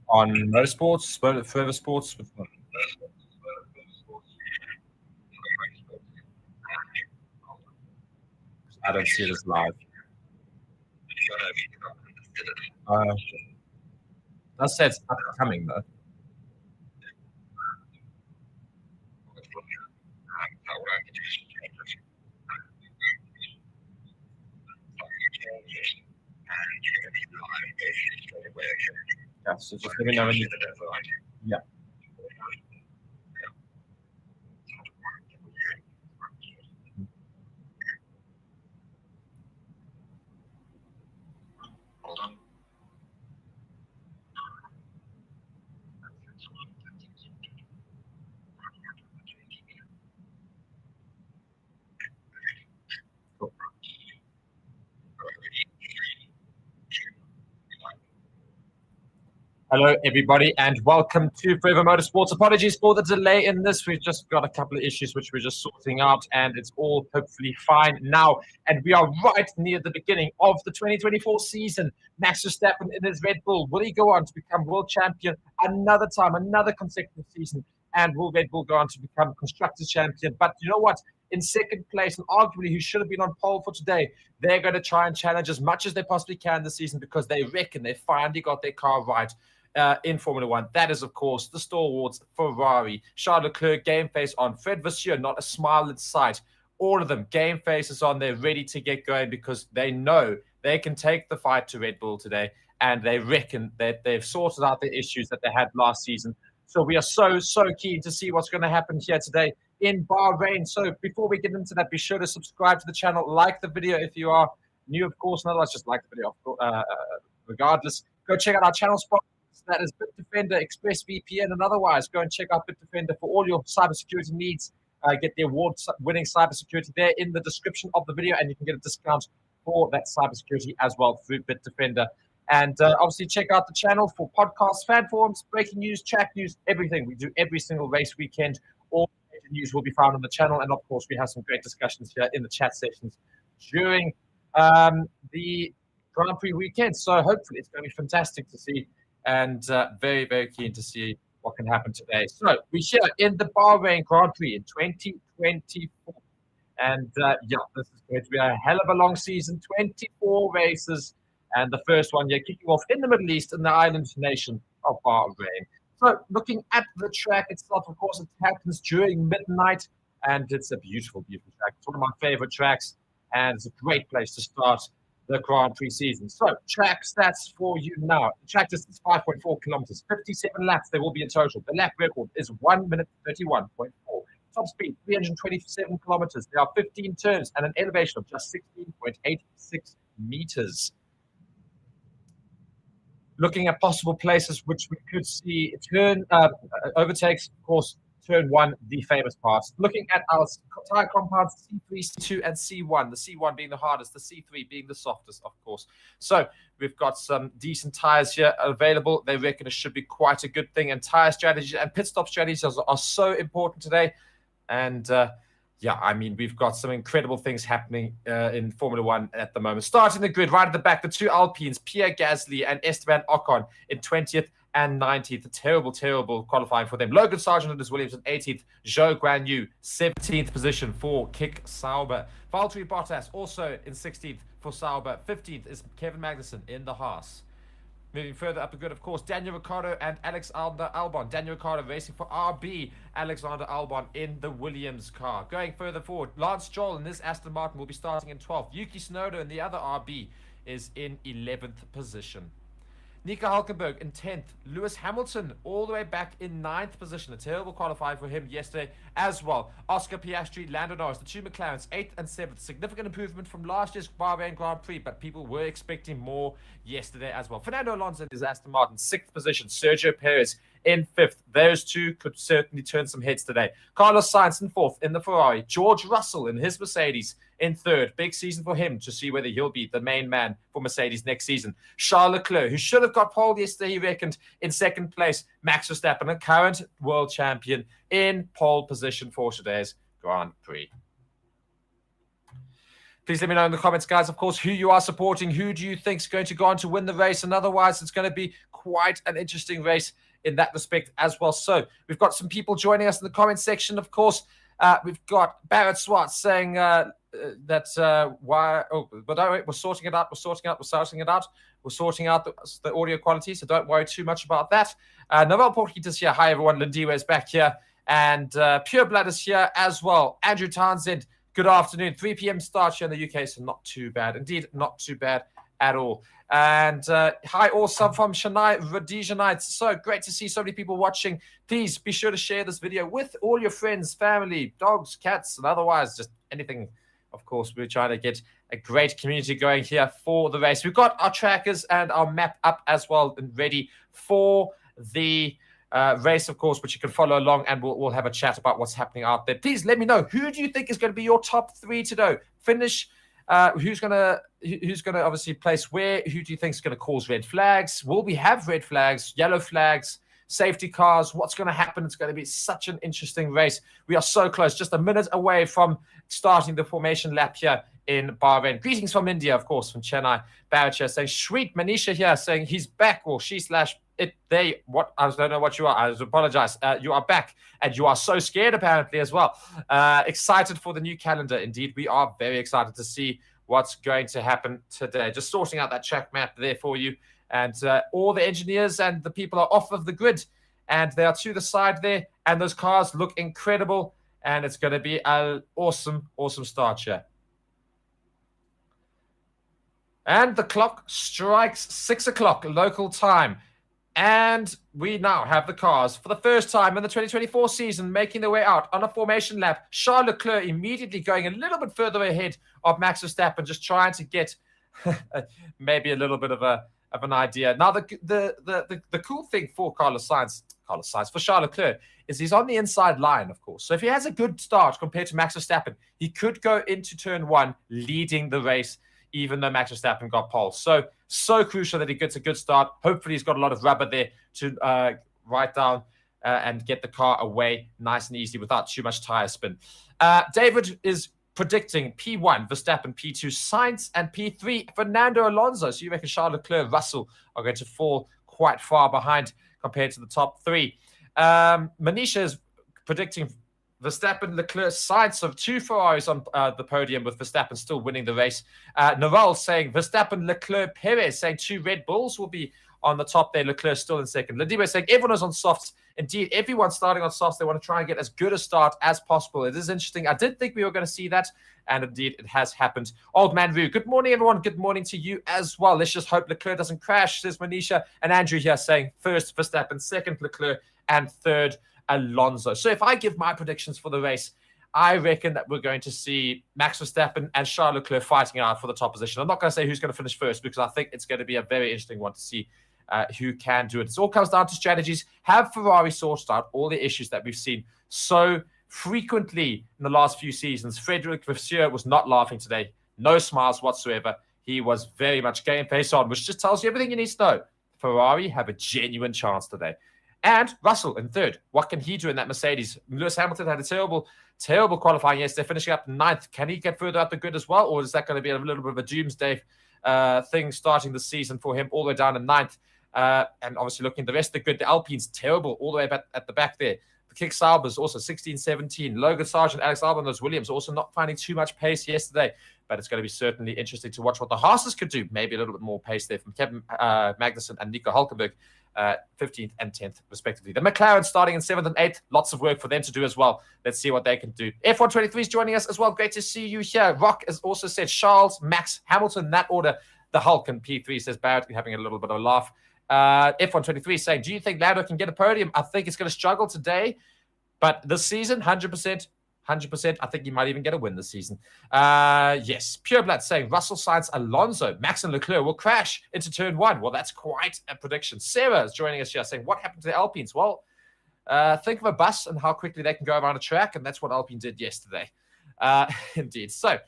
On Motorsports, Forever Sports. I don't see it as live. That says it's upcoming though. Yeah, so just let me know when you. Yeah. Hello, everybody, and welcome to Forever Motorsports. Apologies for the delay in this. We've just got a couple of issues which we're just sorting out, and it's all hopefully fine now. And we are right near the beginning of the 2024 season. Max Verstappen in his Red Bull. Will he go on to become world champion another time, another consecutive season? And will Red Bull go on to become constructors champion? But you know what? In second place, and arguably who should have been on pole for today, they're going to try and challenge as much as they possibly can this season because they reckon they finally got their car right. In Formula One. That is, of course, the stalwarts Ferrari. Charles Leclerc, game face on. Fred Vasseur, not a smile in sight. All of them, game faces on. They're ready to get going because they know they can take the fight to Red Bull today, and they reckon that they've sorted out the issues that they had last season. So we are so keen to see what's going to happen here today in Bahrain. So before we get into that, be sure to subscribe to the channel, like the video if you are new, of course, and otherwise just like the video regardless. Go check out our channel spot. That is Bitdefender, ExpressVPN, and otherwise go and check out Bitdefender for all your cybersecurity needs. Get the award-winning cybersecurity there in the description of the video, and you can get a discount for that cybersecurity as well through Bitdefender. And obviously check out the channel for podcasts, fan forums, breaking news, track news, everything. We do every single race weekend. All major news will be found on the channel, and of course we have some great discussions here in the chat sessions during the Grand Prix weekend. So hopefully it's going to be fantastic to see. And very keen to see what can happen today. So we're here in the Bahrain Grand Prix in 2024. And yeah, this is going to be a hell of a long season, 24 races. And the first one, kicking off in the Middle East in the island nation of Bahrain. So looking at the track itself, of course, it happens during midnight. And it's a beautiful track. It's one of my favorite tracks. And it's a great place to start the Grand Prix season. So, track stats for you now. The track distance 5.4 kilometers, 57 laps there will be in total. The lap record is 1 minute 31.4. Top speed 327 kilometers. There are 15 turns and an elevation of just 16.86 meters. Looking at possible places which we could see turn overtakes, of course. Turn 1, the famous part. Looking at our tyre compounds, C3, C2, and C1. The C1 being the hardest, the C3 being the softest, of course. So we've got some decent tyres here available. They reckon it should be quite a good thing. And tyre strategies and pit stop strategies are so important today. And yeah, I mean, we've got some incredible things happening in Formula One at the moment. Starting the grid right at the back, the two Alpines, Pierre Gasly and Esteban Ocon in 20th and 19th. A terrible qualifying for them. Logan Sargent and his Williams in 18th. Zhou Guanyu, 17th position for Kick Sauber. Valtteri Bottas also in 16th for Sauber. 15th is Kevin Magnussen in the Haas. Moving further up the grid, of course, Daniel Ricciardo and Alexander Albon. Daniel Ricciardo racing for RB. Alexander Albon in the Williams car. Going further forward, Lance Stroll in this Aston Martin will be starting in 12th. Yuki Tsunoda in the other RB is in 11th position. Nico Hülkenberg in 10th. Lewis Hamilton all the way back in 9th position. A terrible qualifying for him yesterday as well. Oscar Piastri, Lando Norris, the two McLarens, 8th and 7th. Significant improvement from last year's Bahrain Grand Prix, but people were expecting more yesterday as well. Fernando Alonso is Aston Martin, 6th position. Sergio Perez in 5th. Those two could certainly turn some heads today. Carlos Sainz in 4th in the Ferrari. George Russell in his Mercedes in 3rd. Big season for him to see whether he'll be the main man for Mercedes next season. Charles Leclerc, who should have got pole yesterday, he reckoned, in 2nd place. Max Verstappen, a current world champion, in pole position for today's Grand Prix. Please let me know in the comments, guys, of course, who you are supporting. Who do you think is going to go on to win the race? And otherwise, it's going to be quite an interesting race in that respect as well. So we've got some people joining us in the comment section, of course. We've got Barrett Swart saying we're sorting it out. We're sorting out the audio quality, so don't worry too much about that. Novel Porkit is here. Hi, everyone. Lindiwe is back here. And Pure Blood is here as well. Andrew Townsend, good afternoon. 3 p.m. start here in the UK, so not too bad. Indeed, not too bad at all. And hi, also from Shania Rhodesianites. So great to see so many people watching. Please be sure to share this video with all your friends, family, dogs, cats, and otherwise just anything. Of course, we're trying to get a great community going here for the race. We've got our trackers and our map up as well and ready for the race, of course, which you can follow along, and we'll have a chat about what's happening out there. Please let me know, who do you think is going to be your top 3 today? Finish. Who's gonna obviously place where? Who do you think is gonna cause red flags? Will we have red flags, yellow flags, safety cars? What's gonna happen? It's gonna be such an interesting race. We are so close, just a minute away from starting the formation lap here in Bahrain. Greetings from India, of course, from Chennai. Barrett here saying, sweet. Manisha here saying he's back, or she slash it. They, what? I don't know what you are. I apologize. You are back, and you are so scared apparently as well. Excited for the new calendar. Indeed, we are very excited to see what's going to happen today. Just sorting out that track map there for you, and all the engineers and the people are off of the grid, and they are to the side there, and those cars look incredible, and it's going to be an awesome start here. And the clock strikes 6 o'clock local time. And we now have the cars for the first time in the 2024 season making their way out on a formation lap. Charles Leclerc immediately going a little bit further ahead of Max Verstappen, just trying to get maybe a little bit of an idea. Now, the cool thing for for Charles Leclerc is he's on the inside line, of course. So if he has a good start compared to Max Verstappen, he could go into turn 1 leading the race, even though Max Verstappen got pole. So crucial that he gets a good start. Hopefully, he's got a lot of rubber there to ride down and get the car away nice and easy without too much tire spin. David is predicting P1, Verstappen, P2, Sainz, and P3, Fernando Alonso. So you reckon Charles Leclerc, Russell are going to fall quite far behind compared to the top 3. Manisha is predicting Verstappen, Leclerc, Sainz of 2 Ferraris on the podium, with Verstappen still winning the race. Naval saying Verstappen, Leclerc, Perez, saying 2 Red Bulls will be on the top there. Leclerc still in second. Ladiba saying everyone is on softs. Indeed, everyone's starting on softs. They want to try and get as good a start as possible. It is interesting. I did think we were going to see that, and indeed it has happened. Old Man Roo, good morning, everyone. Good morning to you as well. Let's just hope Leclerc doesn't crash, says Manisha. And Andrew here saying first Verstappen, second Leclerc, and third Alonso. So if I give my predictions for the race, I reckon that we're going to see Max Verstappen and Charles Leclerc fighting out for the top position. I'm not going to say who's going to finish first, because I think it's going to be a very interesting one to see who can do it. It all comes down to strategies. Have Ferrari sorted out all the issues that we've seen so frequently in the last few seasons? Frederic Vasseur was not laughing today. No smiles whatsoever. He was very much game face on, which just tells you everything you need to know. Ferrari have a genuine chance today. And Russell in third. What can he do in that Mercedes? Lewis Hamilton had a terrible qualifying yesterday, finishing up 9th. Can he get further up the grid as well? Or is that going to be a little bit of a doomsday thing starting the season for him all the way down in 9th? And obviously looking at the rest of the grid, the Alpine's terrible all the way back at the back there. The Kick Saubers also 16, 17. Logan Sargent, Alex Albon, those Williams also not finding too much pace yesterday. But it's going to be certainly interesting to watch what the Haas could do. Maybe a little bit more pace there from Kevin Magnussen and Nico Hulkenberg. 15th and 10th, respectively. The McLaren starting in 7th and 8th. Lots of work for them to do as well. Let's see what they can do. F1 23 is joining us as well. Great to see you here. Rock has also said Charles, Max, Hamilton, in that order. The Hulk and P3 says Barrett, having a little bit of a laugh. F1 23 saying, do you think Lando can get a podium? I think it's going to struggle today. But this season, 100%. 100%. I think he might even get a win this season. Yes. Pure Blood saying Russell, Sainz, Alonso, Max and Leclerc will crash into turn 1. Well, that's quite a prediction. Sarah is joining us here saying, what happened to the Alpines? Well, think of a bus and how quickly they can go around a track, and that's what Alpine did yesterday. Indeed. So,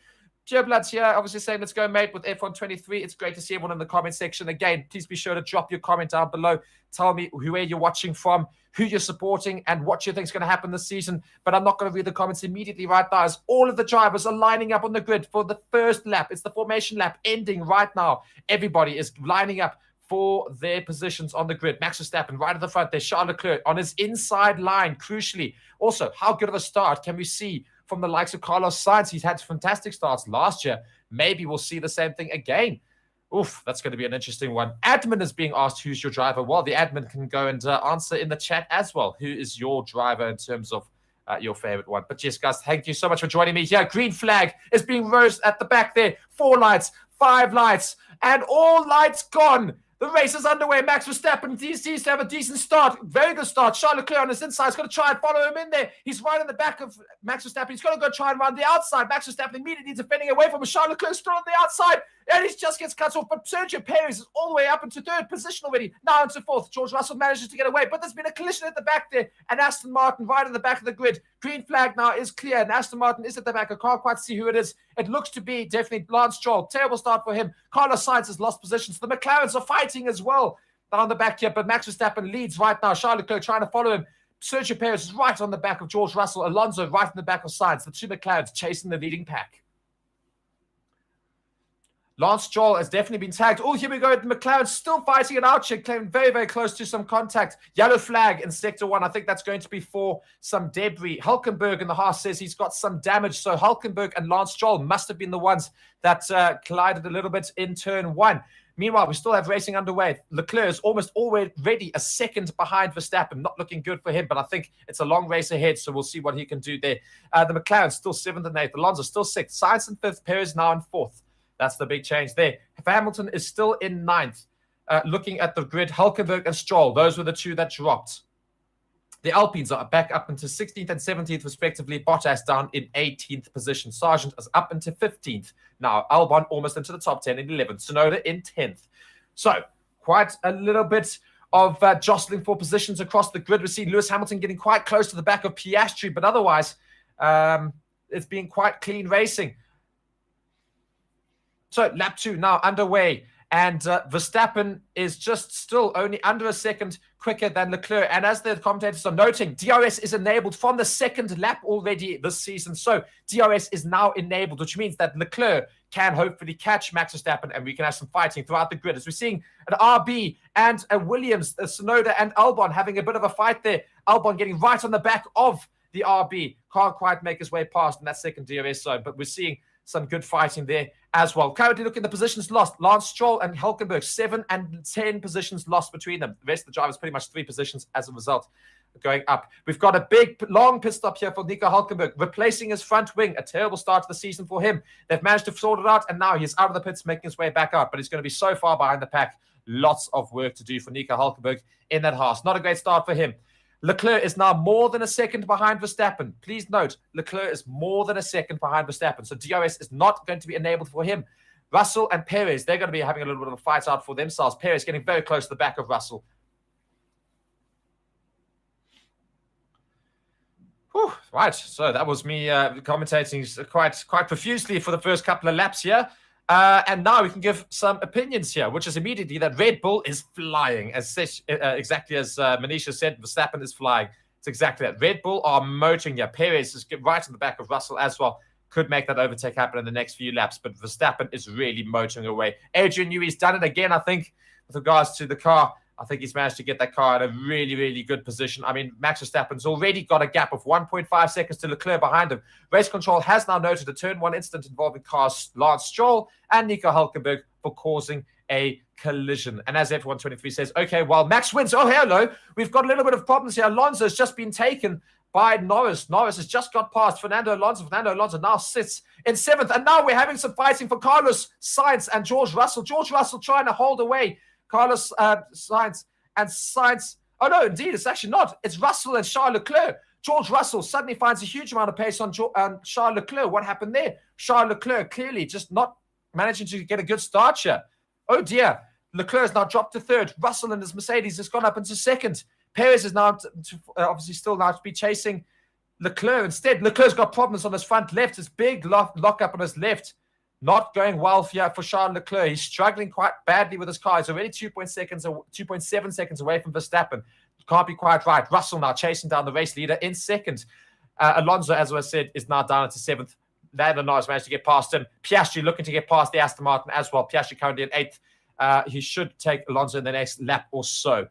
Joe Blood's here, obviously saying let's go, mate, with F1 23. It's great to see everyone in the comment section. Again, please be sure to drop your comment down below. Tell me where you're watching from, who you're supporting, and what you think is going to happen this season. But I'm not going to read the comments immediately right now, as all of the drivers are lining up on the grid for the first lap. It's the formation lap ending right now. Everybody is lining up for their positions on the grid. Max Verstappen right at the front. There's Charles Leclerc on his inside line, crucially. Also, how good of a start can we see from the likes of Carlos Sainz? He's had fantastic starts last year. Maybe we'll see the same thing again. Oof, that's going to be an interesting one. Admin is being asked who's your driver. Well, the admin can go and answer in the chat as well. Who is your driver in terms of your favorite one? But yes, guys, thank you so much for joining me here. Green flag is being raised at the back there. 4 lights, 5 lights, and all lights gone. The race is underway. Max Verstappen seems to have a decent start. Very good start. Charles Leclerc on his inside. He's going to try and follow him in there. He's right in the back of Max Verstappen. He's going to go try and run the outside. Max Verstappen immediately defending away from him. Charles Leclerc still on the outside. And he just gets cut off. But Sergio Perez is all the way up into 3rd position already. Now into 4th. George Russell manages to get away. But there's been a collision at the back there. And Aston Martin right in the back of the grid. Green flag now is clear. And Aston Martin is at the back. I can't quite see who it is. It looks to be definitely Lance Stroll. Terrible start for him. Carlos Sainz has lost positions. The McLarens are fighting as well down the back here. But Max Verstappen leads right now. Charles Leclerc trying to follow him. Sergio Perez is right on the back of George Russell. Alonso right in the back of Sainz. The 2 McLarens chasing the leading pack. Lance Stroll has definitely been tagged. Oh, here we go. McLaren still fighting it out here, claiming very, very close to some contact. Yellow flag in Sector 1. I think that's going to be for some debris. Hulkenberg in the Haas says he's got some damage. So Hulkenberg and Lance Stroll must have been the ones that collided a little bit in Turn 1. Meanwhile, we still have racing underway. Leclerc is almost already a second behind Verstappen. Not looking good for him, but I think it's a long race ahead, so we'll see what he can do there. The McLaren still 7th and 8th. Alonso still 6th. Sainz in 5th. Perez now in 4th. That's the big change there. Hamilton is still in 9th. Looking at the grid, Hulkenberg and Stroll, those were the 2 that dropped. The Alpines are back up into 16th and 17th, respectively. Bottas down in 18th position. Sargent is up into 15th. Now, Albon almost into the top 10 in 11th. Tsunoda in 10th. So, quite a little bit of jostling for positions across the grid. We see Lewis Hamilton getting quite close to the back of Piastri, but otherwise, it's been quite clean racing. So, lap 2 now underway. And Verstappen is just still only under a second quicker than Leclerc. And as the commentators are noting, DRS is enabled from the 2nd lap already this season. So DRS is now enabled, which means that Leclerc can hopefully catch Max Verstappen and we can have some fighting throughout the grid. As we're seeing an RB and a Williams, a Tsunoda and Albon having a bit of a fight there. Albon getting right on the back of the RB. Can't quite make his way past in that 2nd DRS zone, but we're seeing some good fighting there as well. Currently looking at the positions lost. Lance Stroll and Hulkenberg, 7 and 10 positions lost between them. The rest of the drivers pretty much 3 positions as a result going up. We've got a big, long pit stop here for Nico Hulkenberg, replacing his front wing. A terrible start to the season for him. They've managed to sort it out, and now he's out of the pits, making his way back out. But he's going to be so far behind the pack. Lots of work to do for Nico Hulkenberg in that Haas. Not a great start for him. Leclerc is now more than a second behind Verstappen. Please note, Leclerc is more than a second behind Verstappen. So DRS is not going to be enabled for him. Russell and Perez, they're going to be having a little bit of a fight out for themselves. Perez getting very close to the back of Russell. Whew, right, so that was me commentating quite profusely for the first couple of laps here. And now we can give some opinions here, which is immediately that Red Bull is flying. Exactly as Manisha said, Verstappen is flying. It's exactly that. Red Bull are motoring here. Perez is right in the back of Russell as well. Could make that overtake happen in the next few laps, but Verstappen is really motoring away. Adrian Newey's done it again, I think, with regards to the car. I think he's managed to get that car in a really, really good position. I mean, Max Verstappen's already got a gap of 1.5 seconds to Leclerc behind him. Race Control has now noted a Turn 1 incident involving cars Lance Stroll and Nico Hulkenberg for causing a collision. And as F1 23 says, okay, well, Max wins. Oh, hello. We've got a little bit of problems here. Alonso's just been taken by Norris. Norris has just got past Fernando Alonso. Fernando Alonso now sits in 7th. And now we're having some fighting for Carlos Sainz and George Russell. George Russell trying to hold away Carlos Sainz and Sainz. Oh, no, indeed, it's actually not. It's Russell and Charles Leclerc. George Russell suddenly finds a huge amount of pace on Charles Leclerc. What happened there? Charles Leclerc clearly just not managing to get a good start here. Oh, dear. Leclerc has now dropped to 3rd. Russell and his Mercedes has gone up into 2nd. Perez is now obviously still now to be chasing Leclerc. Instead, Leclerc's got problems on his front left. His big lock up on his left. Not going well here for Charles Leclerc. He's struggling quite badly with his car. He's already 2.7 seconds away from Verstappen. Can't be quite right. Russell now chasing down the race leader in second. Alonso, as I said, is now down into 7th. Lando Norris managed to get past him. Piastri looking to get past the Aston Martin as well. Piastri currently in 8th. He should take Alonso in the next lap or so.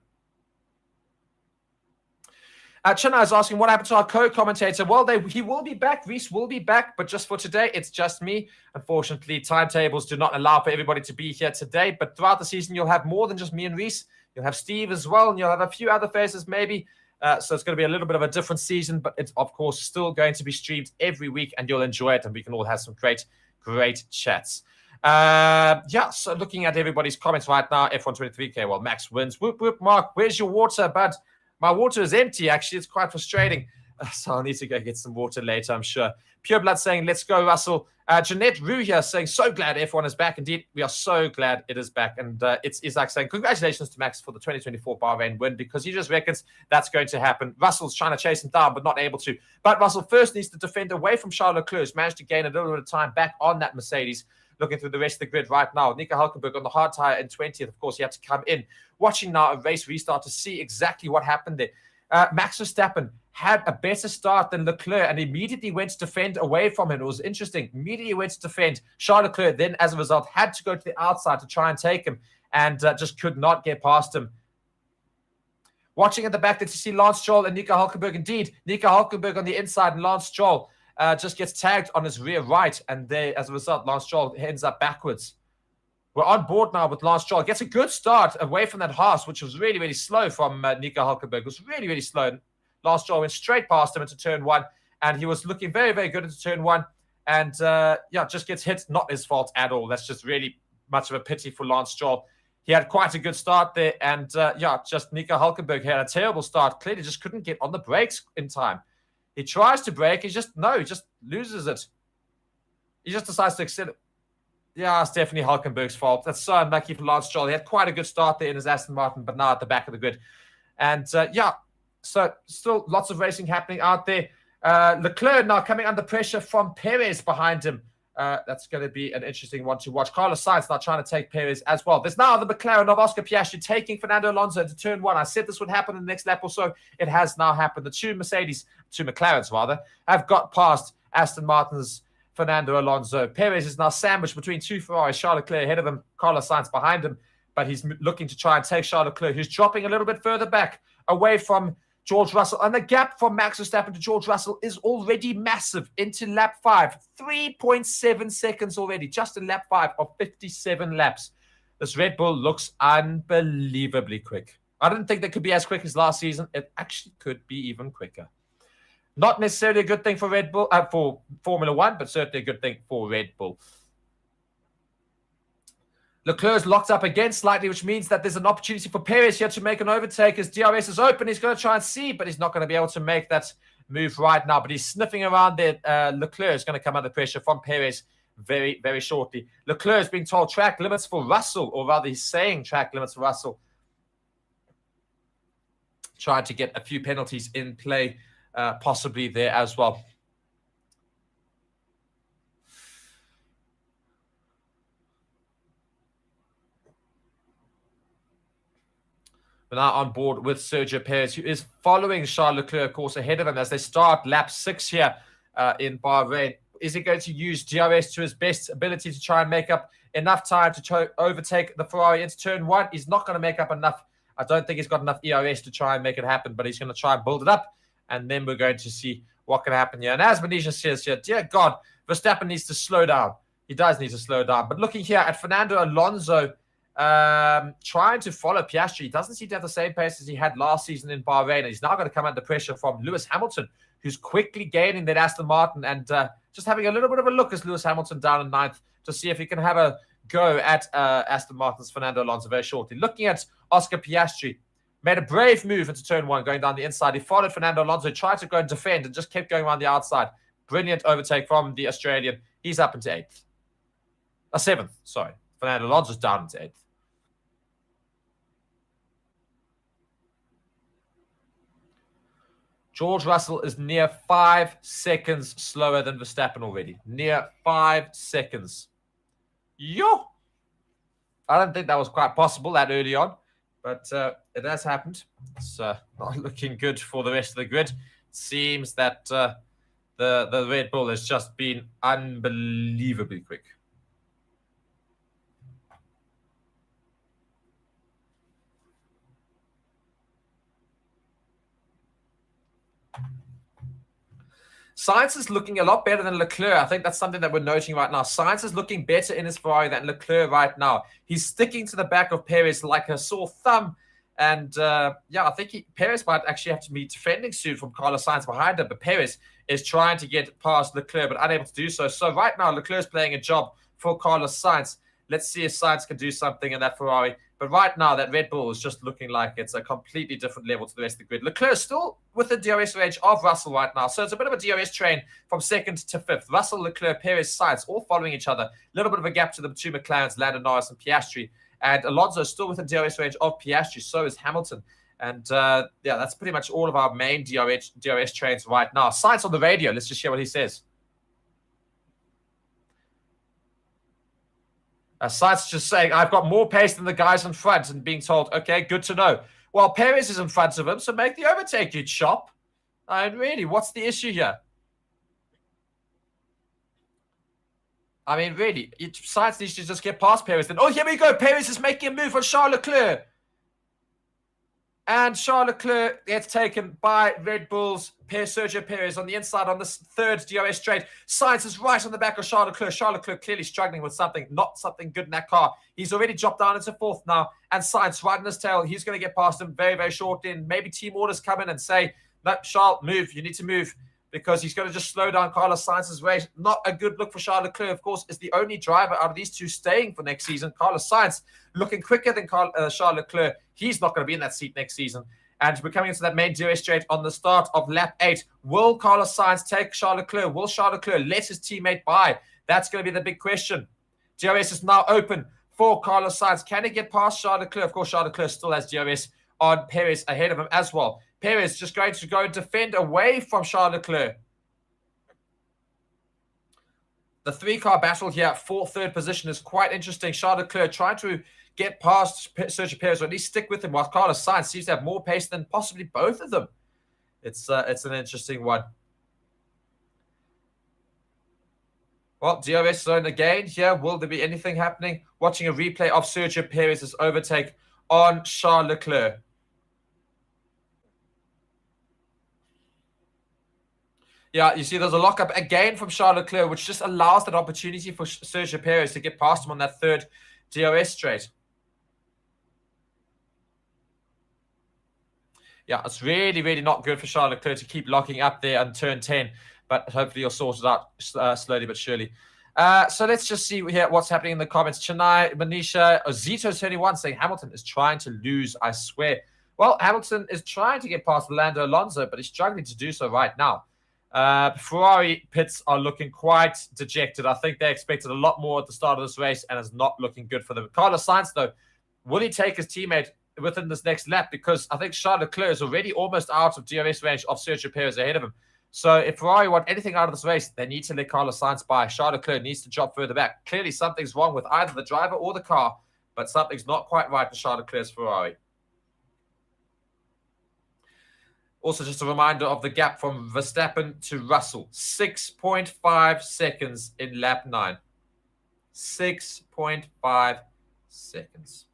China is asking what happened to our co-commentator. Well, he will be back. Reese will be back, but just for today, it's just me. Unfortunately, timetables do not allow for everybody to be here today, but throughout the season, you'll have more than just me and Reese. You'll have Steve as well, and you'll have a few other faces maybe. So it's going to be a little bit of a different season, but it's, of course, still going to be streamed every week, and you'll enjoy it, and we can all have some great, great chats. So looking at everybody's comments right now, F123K, well, Max wins. Whoop, whoop, Mark, where's your water, bud? My water is empty, actually. It's quite frustrating. So I'll need to go get some water later, I'm sure. Pure Blood saying, let's go, Russell. Jeanette Rue here saying, so glad F1 is back. Indeed, we are so glad it is back. And it's Isaac saying, congratulations to Max for the 2024 Bahrain win, because he just reckons that's going to happen. Russell's trying to chase him down, but not able to. But Russell first needs to defend away from Charles Leclerc, who's managed to gain a little bit of time back on that Mercedes. Looking through the rest of the grid right now. Nico Hülkenberg on the hard tire in 20th. Of course, he had to come in. Watching now a race restart to see exactly what happened there. Max Verstappen had a better start than Leclerc and immediately went to defend away from him. It was interesting. Immediately went to defend. Charles Leclerc then, as a result, had to go to the outside to try and take him and just could not get past him. Watching at the back, did you see Lance Stroll and Nico Hülkenberg? Indeed, Nico Hülkenberg on the inside and Lance Stroll just gets tagged on his rear right. And there, as a result, Lance Stroll ends up backwards. We're on board now with Lance Stroll. Gets a good start away from that Haas, which was really, really slow from Nico Hülkenberg. It was really, really slow. Lance Stroll went straight past him into turn 1, and he was looking very, very good into turn 1. And, just gets hit. Not his fault at all. That's just really much of a pity for Lance Stroll. He had quite a good start there, and, just Nico Hülkenberg had a terrible start. Clearly just couldn't get on the brakes in time. He tries to brake. He just loses it. He just decides to accelerate. Yeah, it's definitely Hülkenberg's fault. That's so unlucky for Lance Stroll. He had quite a good start there in his Aston Martin, but now at the back of the grid. And, so still lots of racing happening out there. Leclerc now coming under pressure from Perez behind him. That's going to be an interesting one to watch. Carlos Sainz now trying to take Perez as well. There's now the McLaren of Oscar Piastri taking Fernando Alonso into turn 1. I said this would happen in the next lap or so. It has now happened. The two McLarens rather, have got past Aston Martin's Fernando Alonso. Perez is now sandwiched between two Ferraris. Charles Leclerc ahead of him, Carlos Sainz behind him, but he's looking to try and take Charles Leclerc, who's dropping a little bit further back away from George Russell. And the gap from Max Verstappen to George Russell is already massive into lap 5. 3.7 seconds already, just in lap 5 of 57 laps. This Red Bull looks unbelievably quick. I didn't think they could be as quick as last season. It actually could be even quicker. Not necessarily a good thing for Red Bull, for Formula 1, but certainly a good thing for Red Bull. Leclerc's locked up again slightly, which means that there's an opportunity for Perez here to make an overtake. His DRS is open. He's going to try and see, but he's not going to be able to make that move right now. But he's sniffing around there. Leclerc is going to come under pressure from Perez very, very shortly. Leclerc is being told track limits for Russell, or rather he's saying track limits for Russell. Trying to get a few penalties in play. Possibly there as well. We're now on board with Sergio Perez, who is following Charles Leclerc, of course, ahead of him as they start lap 6 here in Bahrain. Is he going to use DRS to his best ability to try and make up enough time to overtake the Ferrari into turn 1? He's not going to make up enough. I don't think he's got enough ERS to try and make it happen, but he's going to try and build it up. And then we're going to see what can happen here. And as Manisha says here, dear God, Verstappen needs to slow down. He does need to slow down. But looking here at Fernando Alonso, trying to follow Piastri. He doesn't seem to have the same pace as he had last season in Bahrain. And he's now going to come under pressure from Lewis Hamilton, who's quickly gaining that Aston Martin and just having a little bit of a look as Lewis Hamilton down in 9th to see if he can have a go at Aston Martin's Fernando Alonso very shortly. Looking at Oscar Piastri, made a brave move into turn 1, going down the inside. He followed Fernando Alonso, tried to go and defend, and just kept going around the outside. Brilliant overtake from the Australian. He's up into 8th. 7th, sorry. Fernando Alonso's down into 8th. George Russell is near 5 seconds slower than Verstappen already. Near 5 seconds. Yo! I don't think that was quite possible that early on, but it has happened. It's not looking good for the rest of the grid. Seems that the Red Bull has just been unbelievably quick. Sainz is looking a lot better than Leclerc. I think that's something that we're noting right now. Sainz is looking better in his Ferrari than Leclerc right now. He's sticking to the back of Perez like a sore thumb. And yeah, I think Perez might actually have to be defending soon from Carlos Sainz behind him. But Perez is trying to get past Leclerc, but unable to do so. So right now, Leclerc's playing a job for Carlos Sainz. Let's see if Sainz can do something in that Ferrari. But right now, that Red Bull is just looking like it's a completely different level to the rest of the grid. Leclerc still with the DRS range of Russell right now. So it's a bit of a DRS train from second to fifth. Russell, Leclerc, Perez, Sainz all following each other. A little bit of a gap to the two McLarens, Lando Norris and Piastri. And Alonso is still within DRS range of Piastri. So is Hamilton. And yeah, that's pretty much all of our main DRS trains right now. Sainz on the radio. Let's just hear what he says. Sainz just saying, I've got more pace than the guys in front, and being told, okay, good to know. Well, Perez is in front of him, so make the overtake, you chop. And really, what's the issue here? I mean, really, Sainz needs to just get past Perez. Then, oh, here we go. Perez is making a move on Charles Leclerc. And Charles Leclerc gets taken by Red Bull's Sergio Perez on the inside on this third DRS straight. Sainz is right on the back of Charles Leclerc. Charles Leclerc clearly struggling with something, not something good in that car. He's already dropped down into fourth now. And Sainz right in his tail. He's going to get past him very, very shortly. And maybe team orders come in and say, no, Charles, move. You need to move. Because he's going to just slow down Carlos Sainz's race. Not a good look for Charles Leclerc, of course, is the only driver out of these two staying for next season. Carlos Sainz looking quicker than Charles Leclerc. He's not going to be in that seat next season. And we're coming into that main DRS straight on the start of lap 8. Will Carlos Sainz take Charles Leclerc? Will Charles Leclerc let his teammate by? That's going to be the big question. DRS is now open for Carlos Sainz. Can he get past Charles Leclerc? Of course, Charles Leclerc still has DRS on Perez ahead of him as well. Perez just going to go and defend away from Charles Leclerc. The three-car battle here for third position is quite interesting. Charles Leclerc trying to get past Sergio Perez, or at least stick with him, while Carlos Sainz seems to have more pace than possibly both of them. It's an interesting one. Well, DRS zone again here. Will there be anything happening? Watching a replay of Sergio Perez's overtake on Charles Leclerc. Yeah, you see there's a lockup again from Charles Leclerc, which just allows that opportunity for Sergio Perez to get past him on that third DRS straight. Yeah, it's really, really not good for Charles Leclerc to keep locking up there on turn 10, but hopefully you'll sort it out slowly but surely. So let's just see here what's happening in the comments. Chennai, Manisha, Ozito21 saying Hamilton is trying to lose, I swear. Well, Hamilton is trying to get past Lando Alonso, but he's struggling to do so right now. Ferrari pits are looking quite dejected. I think they expected a lot more at the start of this race, and it's not looking good for them. Carlos Sainz, though, will he take his teammate within this next lap? Because I think Charles Leclerc is already almost out of DRS range of Sergio Perez ahead of him. So if Ferrari want anything out of this race, they need to let Carlos Sainz by. Charles Leclerc needs to drop further back. Clearly, something's wrong with either the driver or the car, but something's not quite right with Charles Leclerc's Ferrari. Also, just a reminder of the gap from Verstappen to Russell. 6.5 seconds in lap 9. 6.5 seconds.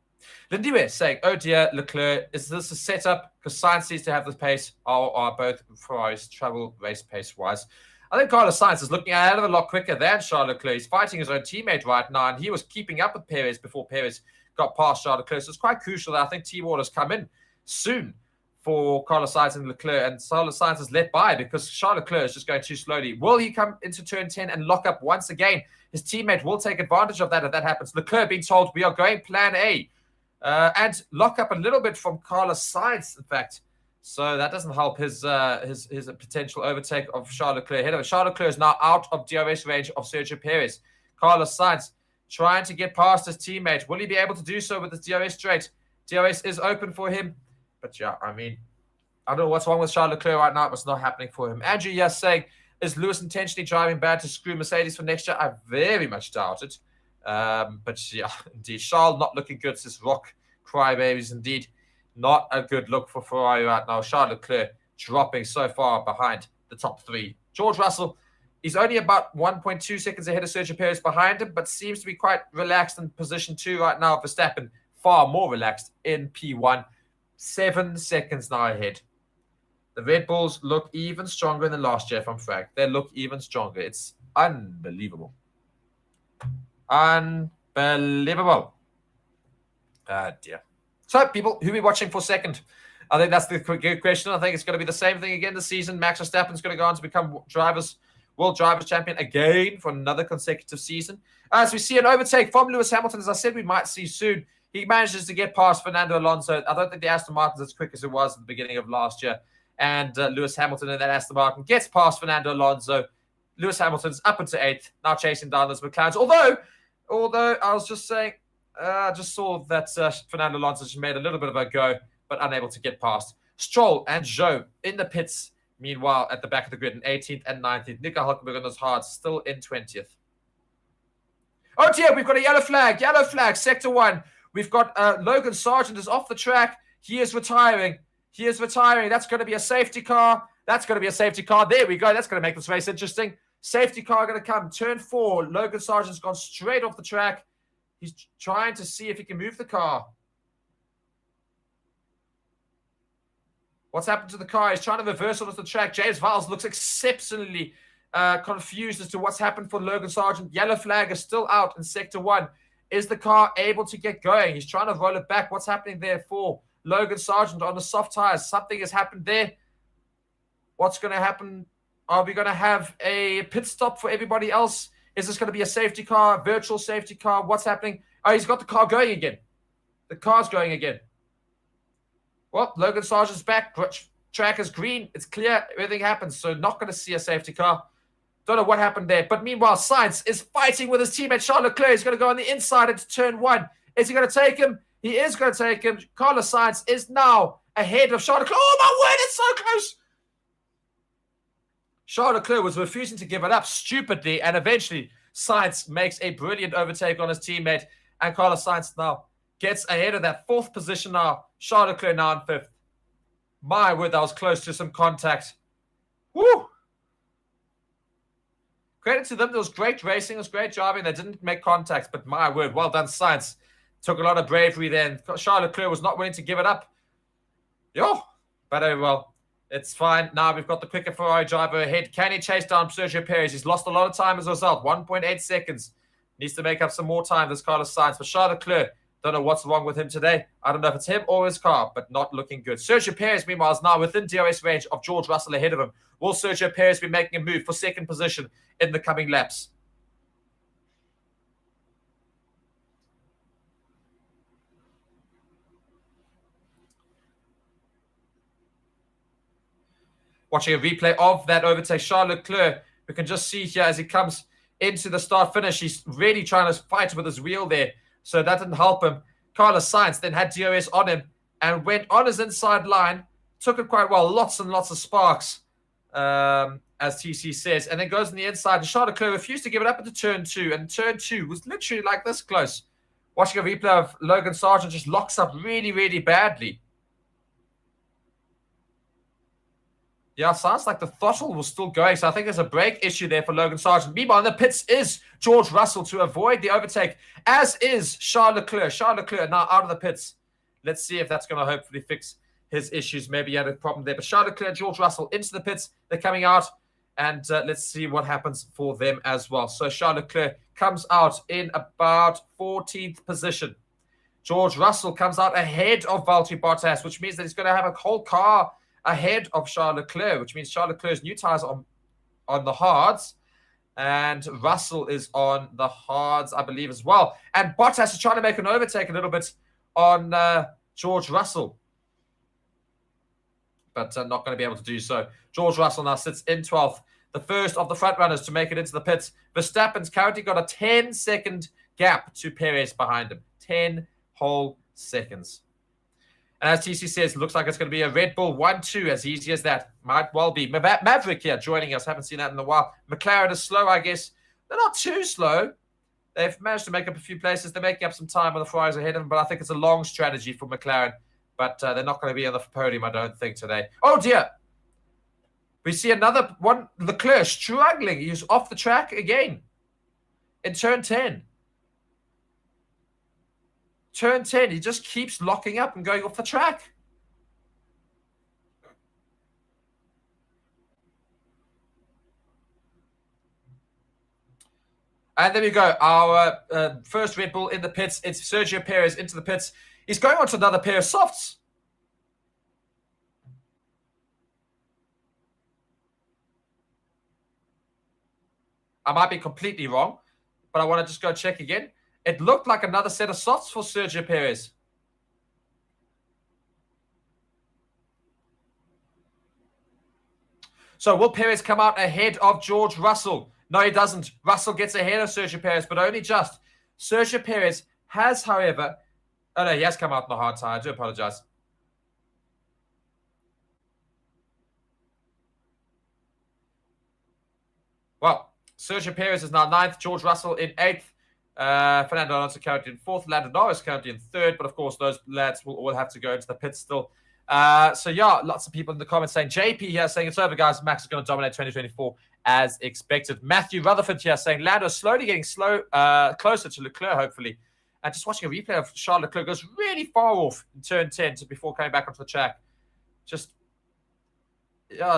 Lindiwe saying, oh dear, Leclerc, is this a setup? Because Sainz needs to have this pace. Are both Ferraris travel race pace-wise? I think Carlos Sainz is looking a hell of a lot quicker than Charles Leclerc. He's fighting his own teammate right now, and he was keeping up with Perez before Perez got past Charles Leclerc. So it's quite crucial that I think team orders come in soon for Carlos Sainz and Leclerc, and Carlos Sainz is let by because Charles Leclerc is just going too slowly. Will he come into turn 10 and lock up once again? His teammate will take advantage of that if that happens. Leclerc being told, we are going plan A. And lock up a little bit from Carlos Sainz, in fact. So that doesn't help his potential overtake of Charles Leclerc ahead of it. Charles Leclerc is now out of DRS range of Sergio Perez. Carlos Sainz trying to get past his teammate. Will he be able to do so with this DRS straight? DRS is open for him. But yeah, I mean, I don't know what's wrong with Charles Leclerc right now. It's not happening for him. Andrew, yes, saying, is Lewis intentionally driving bad to screw Mercedes for next year? I very much doubt it. But yeah, indeed, Charles not looking good. This rock crybabies, indeed. Not a good look for Ferrari right now. Charles Leclerc dropping so far behind the top three. George Russell, he's only about 1.2 seconds ahead of Sergio Perez behind him, but seems to be quite relaxed in position 2 right now. Verstappen far more relaxed in P1. 7 seconds now ahead. The Red Bulls look even stronger than last year from Frank. They look even stronger. It's unbelievable. Unbelievable. Dear. So, people, who are we watching for second? I think that's the good question. I think it's going to be the same thing again this season. Max Verstappen's going to go on to become World Drivers Champion again for another consecutive season. As we see an overtake from Lewis Hamilton, as I said, we might see soon. He manages to get past Fernando Alonso. I don't think the Aston Martin's as quick as it was at the beginning of last year. And Lewis Hamilton in that Aston Martin gets past Fernando Alonso. Lewis Hamilton's up into 8th, now chasing down those McLarens. Although I was just saying, I just saw that Fernando Alonso just made a little bit of a go, but unable to get past. Stroll and Zhou in the pits. Meanwhile, at the back of the grid in 18th and 19th. Nico Hulkenberg on those hards, still in 20th. Oh dear, we've got a yellow flag. Yellow flag, sector 1. We've got Logan Sargent is off the track. He is retiring. That's going to be a safety car. There we go. That's going to make this race interesting. Safety car going to come. Turn 4. Logan Sargent's gone straight off the track. He's trying to see if he can move the car. What's happened to the car? He's trying to reverse it off the track. James Vowles looks exceptionally confused as to what's happened for Logan Sargent. Yellow flag is still out in Sector 1. Is the car able to get going? He's trying to roll it back. What's happening there for Logan Sargent on the soft tires? Something has happened there. What's going to happen? Are we going to have a pit stop for everybody else? Is this going to be a safety car, virtual safety car? What's happening? Oh, he's got the car going again. The car's going again. Well, Logan Sargent's back. Track is green. It's clear. Everything happens. So not going to see a safety car. Don't know what happened there. But meanwhile, Sainz is fighting with his teammate Charles Leclerc. He's going to go on the inside into turn 1. Is he going to take him? He is going to take him. Carlos Sainz is now ahead of Charles Leclerc. Oh, my word, it's so close. Charles Leclerc was refusing to give it up stupidly, and eventually Sainz makes a brilliant overtake on his teammate, and Carlos Sainz now gets ahead of that 4th position now. Charles Leclerc now in 5th. My word, that was close to some contact. Woo! Credit to them. It was great racing. It was great driving. They didn't make contacts, but my word, well done, Sainz. Took a lot of bravery then. Charles Leclerc was not willing to give it up. Yo, but well, it's fine. Now we've got the quicker Ferrari driver ahead. Can he chase down Sergio Perez? He's lost a lot of time as a result. 1.8 seconds. Needs to make up some more time, this Carlos Sainz. But Charles Leclerc, don't know what's wrong with him today. I don't know if it's him or his car, but not looking good. Sergio Perez, meanwhile, is now within DRS range of George Russell ahead of him. Will Sergio Perez be making a move for 2nd position in the coming laps? Watching a replay of that overtake. Charles Leclerc, we can just see here as he comes into the start-finish, he's really trying to fight with his wheel there. So that didn't help him. Carlos Sainz then had DRS on him and went on his inside line. Took it quite well. Lots and lots of sparks, as TC says. And then goes on the inside. And Charles Leclerc refused to give it up into turn 2. And turn 2 was literally like this close. Watching a replay of Logan Sargent just locks up really, really badly. Yeah, sounds like the throttle was still going. So I think there's a brake issue there for Logan Sargent. Meanwhile, in the pits is George Russell to avoid the overtake, as is Charles Leclerc. Charles Leclerc now out of the pits. Let's see if that's going to hopefully fix his issues. Maybe he had a problem there. But Charles Leclerc and George Russell into the pits. They're coming out. And let's see what happens for them as well. So Charles Leclerc comes out in about 14th position. George Russell comes out ahead of Valtteri Bottas, which means that he's going to have a whole car ahead of Charles Leclerc, which means Charles Leclerc's new tires are on the hards, and Russell is on the hards, I believe, as well. And Bottas is trying to make an overtake a little bit on George Russell, but not going to be able to do so. George Russell now sits in 12th, the first of the front runners to make it into the pits. Verstappen's currently got a 10-second gap to Perez behind him. 10 whole seconds. And as TC says, it looks like it's going to be a Red Bull 1-2, as easy as that. Might well be. Maverick here joining us. Haven't seen that in a while. McLaren is slow, I guess. They're not too slow. They've managed to make up a few places. They're making up some time on the Ferraris ahead of them, but I think it's a long strategy for McLaren. But they're not going to be on the podium, I don't think, today. Oh, dear. We see another one. Leclerc struggling. He's off the track again in turn 10. Turn 10, he just keeps locking up and going off the track. And there we go. Our first Red Bull in the pits. It's Sergio Perez into the pits. He's going on to another pair of softs. I might be completely wrong, but I want to just go check again. It looked like another set of softs for Sergio Perez. So will Perez come out ahead of George Russell? No, he doesn't. Russell gets ahead of Sergio Perez, but only just. Sergio Perez has, however... Oh, no, he has come out in the hard tire. I do apologize. Well, Sergio Perez is now 9th. George Russell in 8th. Fernando Alonso currently in 4th. Lando Norris currently in 3rd. But, of course, those lads will all have to go into the pits still. So, yeah, lots of people in the comments saying, JP here saying it's over, guys. Max is going to dominate 2024 as expected. Matthew Rutherford here saying Lando slowly getting closer to Leclerc, hopefully. And just watching a replay of Charles Leclerc goes really far off in turn 10 before coming back onto the track. Just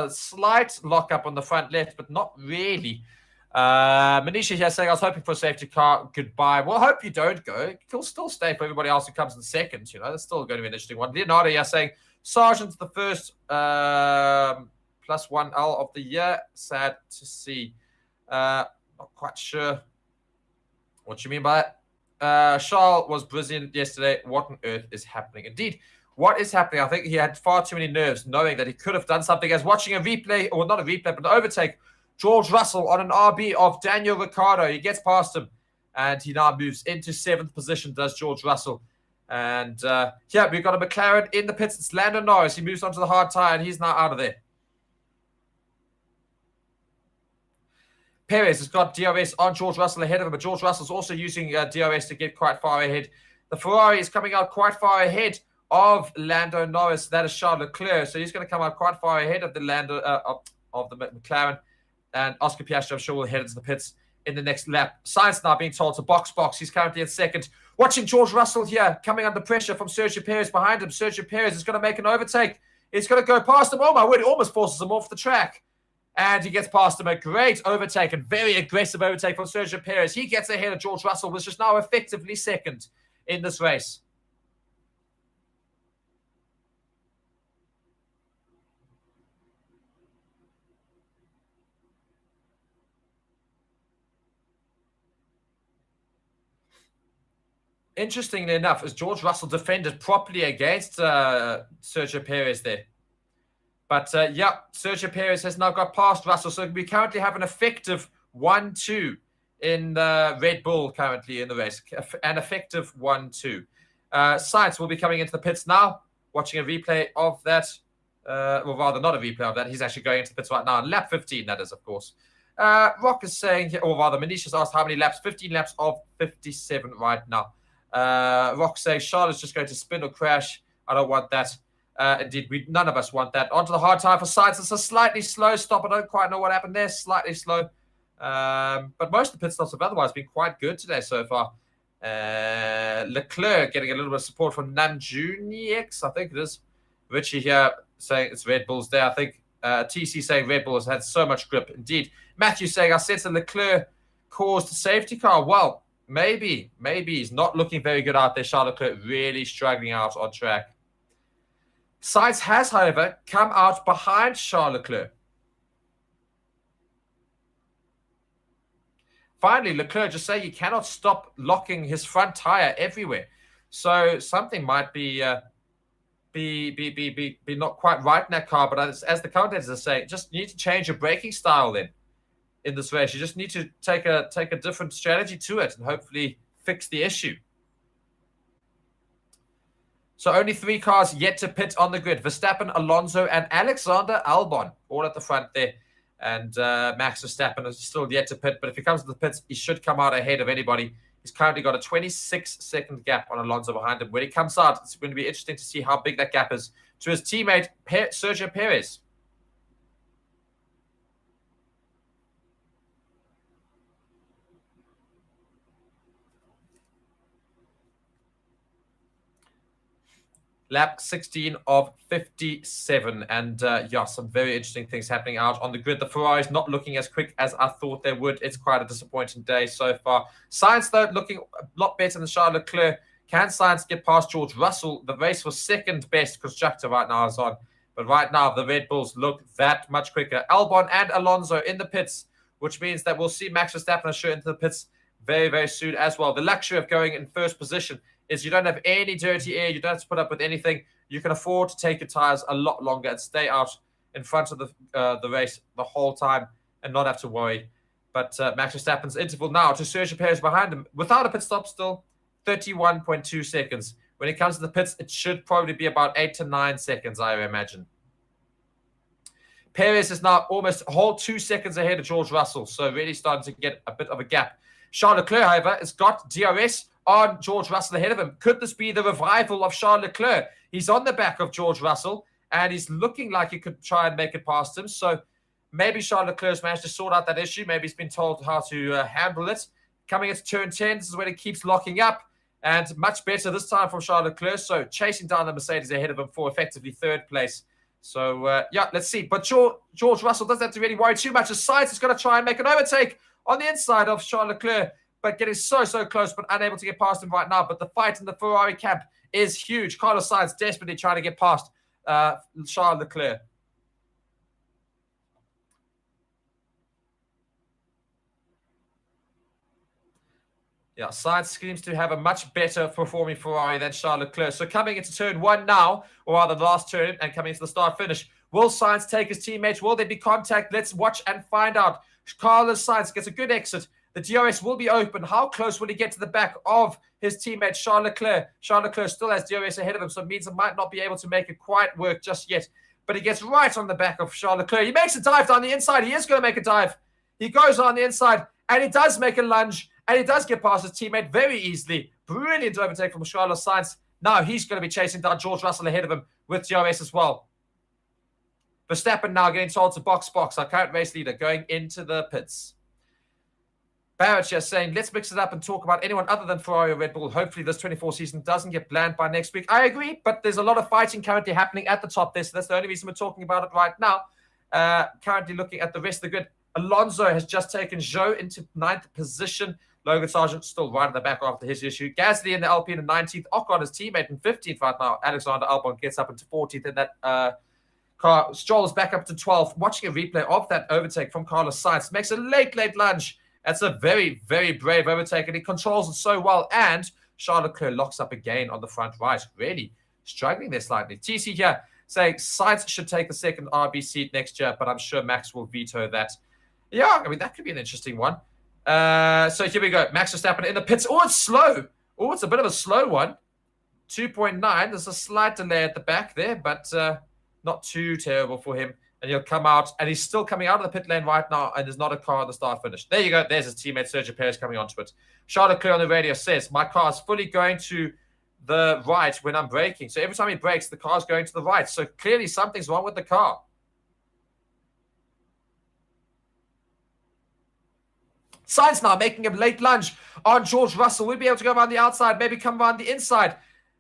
slight lock-up on the front left, but not really. Manisha here saying, I was hoping for a safety car. Goodbye. Well, I hope you don't go. You'll still stay for everybody else who comes in second. You know, that's still going to be an interesting one. Leonardo here saying, Sargent's the first +1L of the year. Sad to see. Not quite sure what you mean by that. Charles was brilliant yesterday. What on earth is happening? Indeed, what is happening? I think he had far too many nerves knowing that he could have done something. As watching a replay, or not a replay, but an overtake, George Russell on an RB of Daniel Ricciardo. He gets past him, and he now moves into 7th position, does George Russell. And yeah, we've got a McLaren in the pits. It's Lando Norris. He moves onto the hard tire, and he's now out of there. Perez has got DRS on George Russell ahead of him, but George Russell's also using DRS to get quite far ahead. The Ferrari is coming out quite far ahead of Lando Norris. That is Charles Leclerc, so he's going to come out quite far ahead of the of the McLaren. And Oscar Piastri, I'm sure, will head into the pits in the next lap. Sainz now being told to box. He's currently in 2nd. Watching George Russell here, coming under pressure from Sergio Perez behind him. Sergio Perez is going to make an overtake. He's going to go past him. Oh, my word, he almost forces him off the track. And he gets past him. A great overtake and very aggressive overtake from Sergio Perez. He gets ahead of George Russell, which is now effectively 2nd in this race. Interestingly enough, as George Russell defended properly against Sergio Perez there. But, yeah, Sergio Perez has now got past Russell. So we currently have an effective 1-2 in Red Bull currently in the race. An effective 1-2. Sainz will be coming into the pits now, watching a replay of that. Well, rather not a replay of that. He's actually going into the pits right now. Lap 15, that is, of course. Rock is saying, or rather, Manisha's asked how many laps. 15 laps of 57 right now. Rock says, Charlotte's just going to spin or crash. I don't want that. Indeed, none of us want that. Onto the hard tire for Sainz. It's a slightly slow stop. I don't quite know what happened there. Slightly slow. But most of the pit stops have otherwise been quite good today so far. Leclerc getting a little bit of support from Namjoon, I think it is. Richie here saying it's Red Bull's there. I think TC saying Red Bull has had so much grip. Indeed. Matthew saying, I sense that Leclerc caused the safety car. Well, maybe he's not looking very good out there. Charles Leclerc really struggling out on track. Sainz has, however, come out behind Charles Leclerc. Finally, Leclerc just saying he cannot stop locking his front tire everywhere. So something might be not quite right in that car. But as the commentators are saying, just need to change your braking style then in this race. You just need to take a different strategy to it and hopefully fix the issue. So only 3 cars yet to pit on the grid. Verstappen, Alonso, and Alexander Albon all at the front there. And Max Verstappen is still yet to pit. But if he comes to the pits, he should come out ahead of anybody He's currently got a 26-second gap on Alonso behind him. When he comes out, it's going to be interesting to see how big that gap is to his teammate, Sergio Perez. Lap 16 of 57. And yeah, some very interesting things happening out on the grid. The Ferrari's not looking as quick as I thought they would. It's quite a disappointing day so far. Sainz, though, looking a lot better than Charles Leclerc. Can Sainz get past George Russell? The race was second best constructor right now is on. But right now, the Red Bulls look that much quicker. Albon and Alonso in the pits, which means that we'll see Max Verstappen assure into the pits very, very soon as well. The luxury of going in first position is you don't have any dirty air. You don't have to put up with anything. You can afford to take your tires a lot longer and stay out in front of the race the whole time and not have to worry. But Max Verstappen's interval now to Sergio Perez behind him without a pit stop still, 31.2 seconds. When it comes to the pits, it should probably be about 8 to 9 seconds, I imagine. Perez is now almost a whole 2 seconds ahead of George Russell, so really starting to get a bit of a gap. Charles Leclerc, however, has got DRS on George Russell ahead of him. Could this be the revival of Charles Leclerc? He's on the back of George Russell, and he's looking like he could try and make it past him. So maybe Charles Leclerc's managed to sort out that issue. Maybe he's been told how to handle it. Coming into turn 10, this is when it keeps locking up. And much better this time from Charles Leclerc. So chasing down the Mercedes ahead of him for effectively third place. So, yeah, let's see. But George Russell doesn't have to really worry too much. As Sainz is going to try and make an overtake on the inside of Charles Leclerc, but getting so close, but unable to get past him right now. But the fight in the Ferrari camp is huge. Carlos Sainz desperately trying to get past Charles Leclerc. Yeah, Sainz seems to have a much better performing Ferrari than Charles Leclerc. So coming into turn 1 now, or rather the last turn, and coming into the start-finish, will Sainz take his teammates? Will there be contact? Let's watch and find out. Carlos Sainz gets a good exit. The DRS will be open. How close will he get to the back of his teammate, Charles Leclerc? Charles Leclerc still has DRS ahead of him, so it means he might not be able to make it quite work just yet. But he gets right on the back of Charles Leclerc. He makes a dive down the inside. He is going to make a dive. He goes on the inside, and he does make a lunge, and he does get past his teammate very easily. Brilliant overtake from Carlos Sainz. Now he's going to be chasing down George Russell ahead of him with DRS as well. Verstappen now getting told to box. Our current race leader going into the pits. Barrett just saying, let's mix it up and talk about anyone other than Ferrari or Red Bull. Hopefully this 24 season doesn't get bland by next week. I agree, but there's a lot of fighting currently happening at the top there, so that's the only reason we're talking about it right now. Currently looking at the rest of the grid. Alonso has just taken Zhou into 9th position. Logan Sargent still right at the back after his issue. Gasly in the Alpine in 19th. Ocon, his teammate, in 15th right now. Alexander Albon gets up into 14th in that car. Stroll's back up to 12th. Watching a replay of that overtake from Carlos Sainz. Makes a late lunge. That's a very, very brave overtake, and he controls it so well. And Charles Leclerc locks up again on the front right. Really struggling there slightly. TC here saying Sainz should take the second RB seat next year, but I'm sure Max will veto that. Yeah, I mean, that could be an interesting one. So here we go. Max Verstappen in the pits. Oh, it's slow. Oh, it's a bit of a slow one. 2.9. There's a slight delay at the back there, but not too terrible for him. And he'll come out, and he's still coming out of the pit lane right now, and there's not a car at the start finish. There you go. There's his teammate, Sergio Perez, coming onto it. Charles Leclerc on the radio says, my car is fully going to the right when I'm braking. So every time he brakes, the car's going to the right. So clearly something's wrong with the car. Sainz now making a late lunge on George Russell. We'll be able to go around the outside, maybe come around the inside.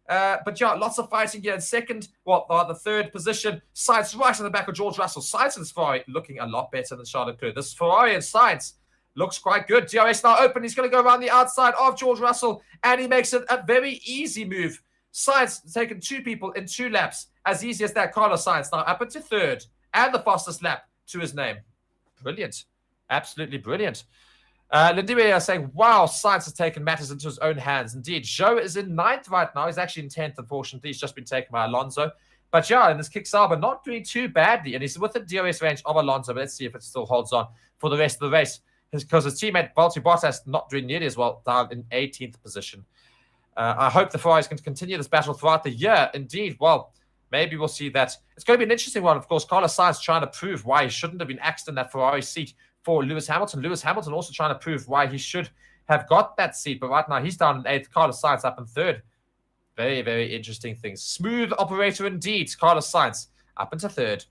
But yeah, lots of fighting here in the third position. Sainz right on the back of George Russell. Sainz and Ferrari looking a lot better than Charles Leclerc. This Ferrari and Sainz looks quite good. DRS now open. He's going to go around the outside of George Russell, and he makes it a very easy move. Sainz taken 2 people in 2 laps. As easy as that. Carlos Sainz now up into 3rd and the fastest lap to his name. Brilliant. Absolutely brilliant. Lindiria saying, wow, Sainz has taken matters into his own hands. Indeed, Zhou is in 9th right now. He's actually in 10th, unfortunately. He's just been taken by Alonso. But yeah, in this kick Sauber, not doing too badly. And he's within DRS range of Alonso. But let's see if it still holds on for the rest of the race. Because his teammate, Valtteri Bottas, not doing nearly as well, down in 18th position. I hope the Ferraris can continue this battle throughout the year. Indeed, well, maybe we'll see that. It's going to be an interesting one, of course. Carlos Sainz trying to prove why he shouldn't have been axed in that Ferrari seat for Lewis Hamilton. Lewis Hamilton also trying to prove why he should have got that seat, but right now he's down in 8th. Carlos Sainz up in 3rd. Very, very interesting things. Smooth operator indeed. Carlos Sainz up into 3rd.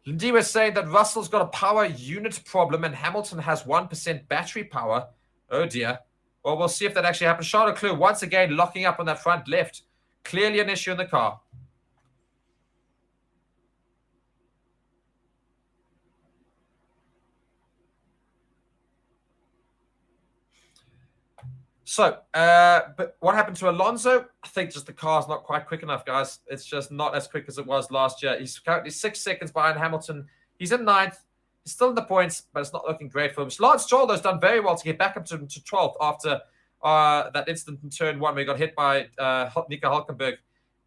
Lindy was saying that Russell's got a power unit problem and Hamilton has 1% battery power. Oh dear. Well, we'll see if that actually happens. Charles Leclerc once again locking up on that front left. Clearly an issue in the car. So, but what happened to Alonso? I think just the car's not quite quick enough, guys. It's just not as quick as it was last year. He's currently 6 seconds behind Hamilton. He's in 9th. He's still in the points, but it's not looking great for him. Lance Stroll, though, has done very well to get back up to 12th after that incident in turn 1 where he got hit by Nico Hülkenberg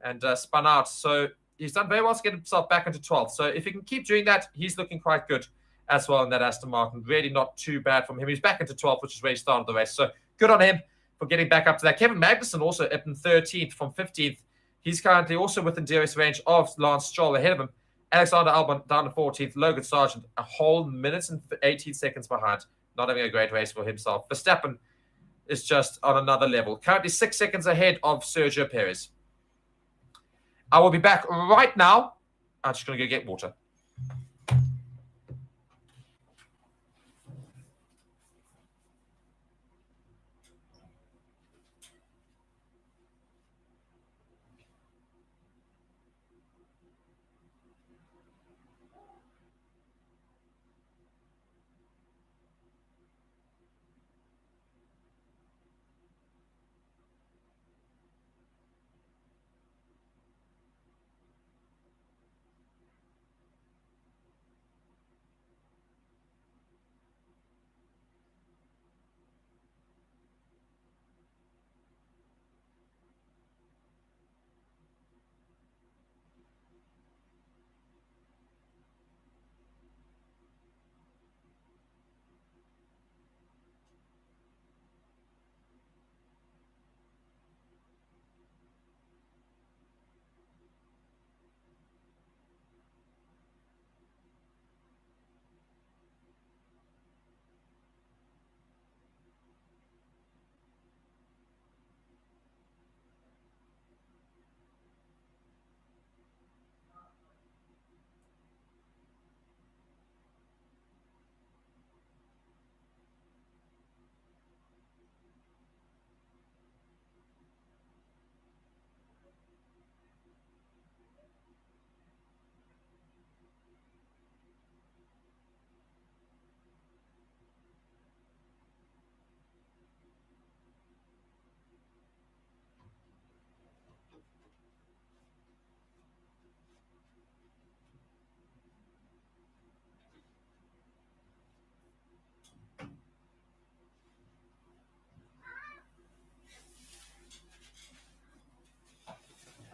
and spun out. So he's done very well to get himself back into 12th. So if he can keep doing that, he's looking quite good as well in that Aston Martin. Really not too bad from him. He's back into 12th, which is where he started the race. So good on him for getting back up to that. Kevin Magnussen also up in 13th from 15th. He's currently also within DRS range of Lance Stroll ahead of him. Alexander Albon down to 14th. Logan Sargent a whole minute and 18 seconds behind. Not having a great race for himself. Verstappen is just on another level. Currently 6 seconds ahead of Sergio Perez. I will be back right now. I'm just going to go get water.